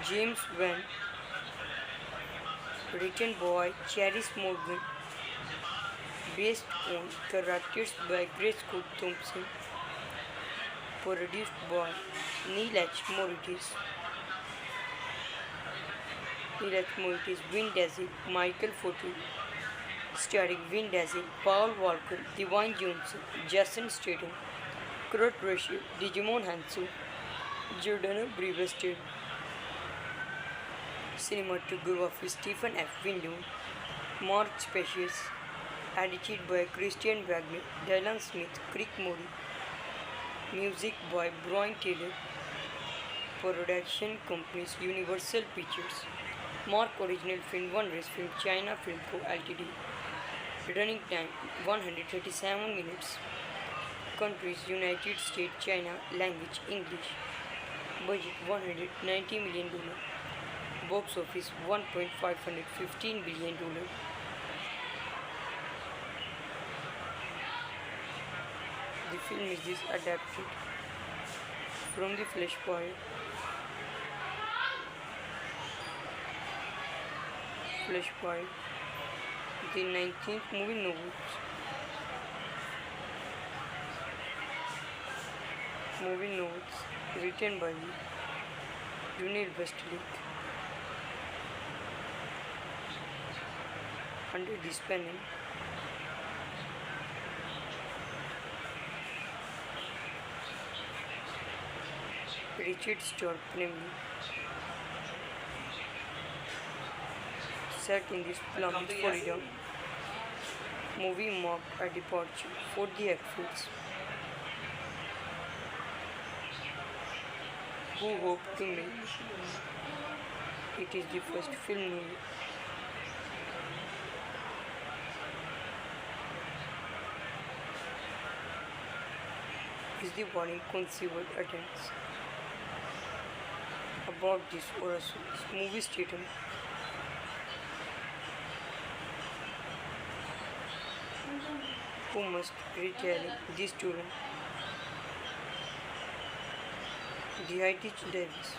A: James Wan, written by Charis Morgan, based on characters by Grace Scott Thompson, produced by Neil H. Moritz. Vin Diesel, Michael Footey, starring Vin Diesel, Paul Walker, Dwayne Johnson, Jason Statham, Kurt Russell, Digimon Hansu, Jordana Brewster. Cinematography Stephen F. Windom, Mark Species, edited by Christian Wagner, Dylan Smith, Crick Mori, music by Brian Taylor, production companies Universal Pictures, Mark Original Film One Race Film China Film Co. Ltd. Running time 137 minutes. Countries United States, China. Language English. Budget $190 million. Box office $1.515 billion. The film is adapted from the Flashpoint. The 19th movie novels. Movie notes written by Junil Westlake. Under this panel, Richard Stark Pnemley. Set in this Plum, Florida, movie marked a departure for the actors who hope to make it is the first film movie is the warning conceived attempts about this or a movie statement who must retell this student the I teach Davis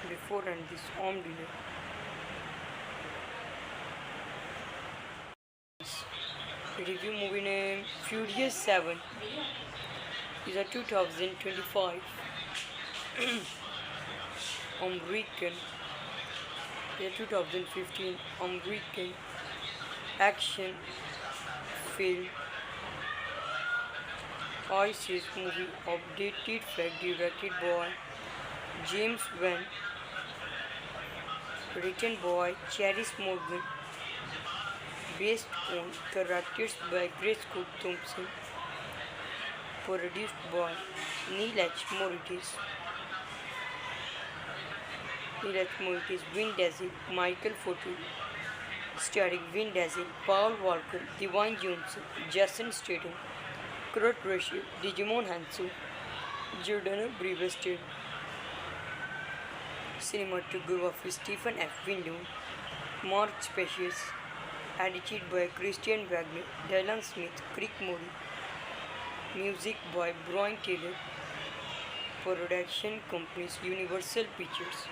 A: before and this armed delay. Review movie name Furious 7 is a 2025 American, a 2015 American action film ISIS movie of dated fact directed by James Wan, written by Charis Morgan, based on characters by Grace Scott Thompson, produced by Neil H. Moritz. Vin Diesel, Michael Footey, starring Vin Diesel, Paul Walker, Dwayne Johnson, Jason Statham, Kurt Russell, Digimon Hansu, Jordana Brewster. Cinematography Stephen F. Windom, Mark Species, edited by Christian Wagner, Dylan Smith, Crick Mori, music by Brian Taylor, production companies Universal Pictures,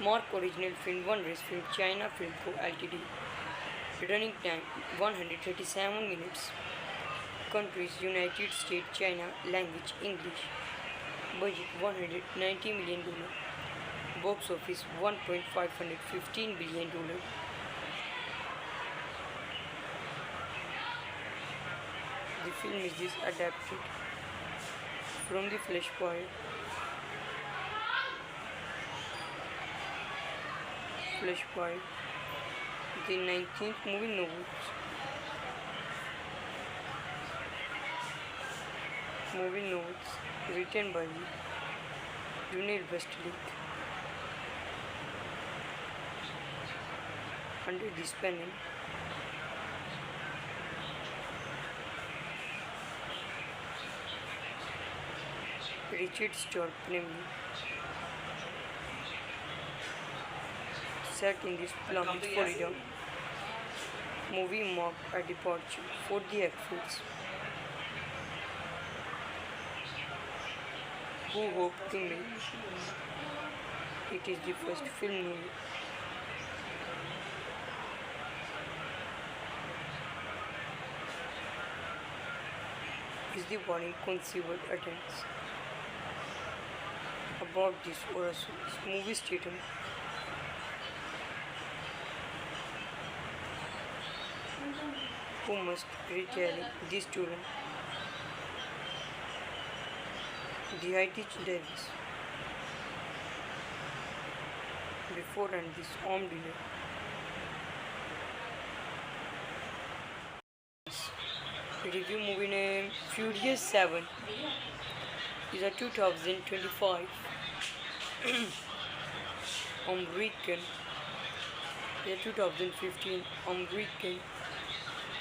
A: Mark Original Film One Race Film China Film Co. Ltd. Running time 137 minutes. Countries United States, China. Language English. Budget $190 million. Box office $1.515 billion. The film is adapted from the Flashpoint. The 19th movie novels. Movie notes written by Junil Westlake. Under this panel, Richard Stark namely, set in this Palm Beach, Florida. Movie marked a departure for the actors who hoped to make it is the first film movie. Is the warning conceived attempts about this or a movie statement who must retell the student the I teach Davis before and this armed delay. Review movie name Furious 7 is a 2025 American, a 2015 American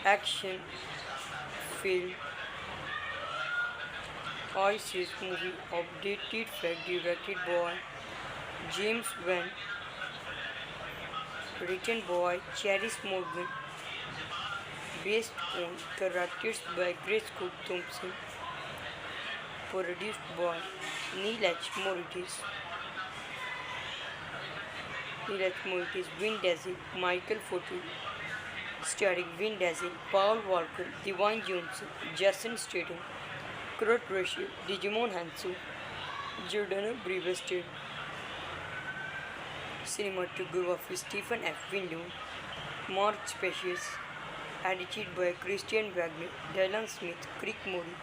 A: action film ISIS movie updated fact directed by James Wan, written by Charis Morgan, based on characters by Grace Cook Thompson, produced by Neil H. Moritz, Vin Diesel, Michael Fotu, starring Vin Diesel, Paul Walker, Dwayne Johnson, Jason Statham, Kurt Russell, Digimon Hansu, Jordana Brewster. Cinematography Stephen F. Windom, Mark Species, edited by Christian Wagner, Dylan Smith, Crick Mori,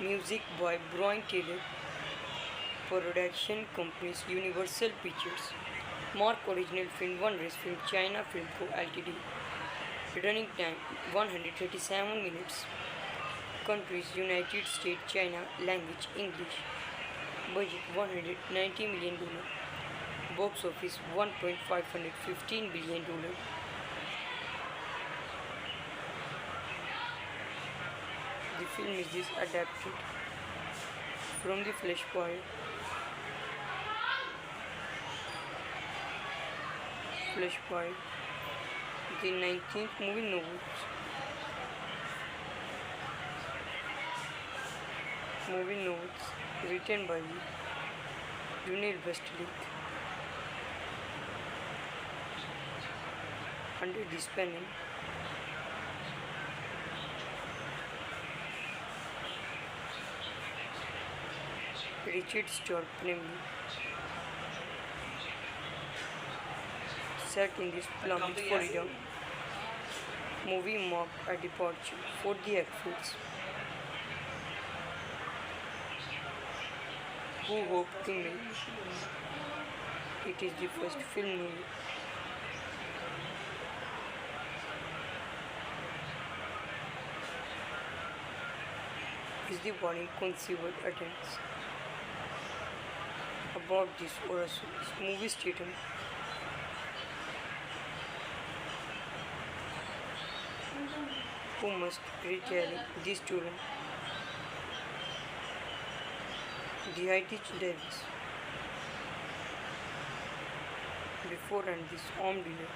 A: music by Brian Taylor, production companies Universal Pictures, Mark Original Film One Race Film China Film Co. Ltd. Running time 137 minutes. Countries United States, China. Language English. Budget $190 million. Box office $1.515 billion. The film is adapted from the Flashpoint. The 19th movie novels. Movie notes written by Junil Westlake. Under this panel, Richard Stark namely, set in this Palm Beach, Florida. Movie marked a departure for the actors who hoped to make it is the first film movie. Is the warning conceived attempts about this or a movie statement who must retell the student the I teach Davis before and this armed delay.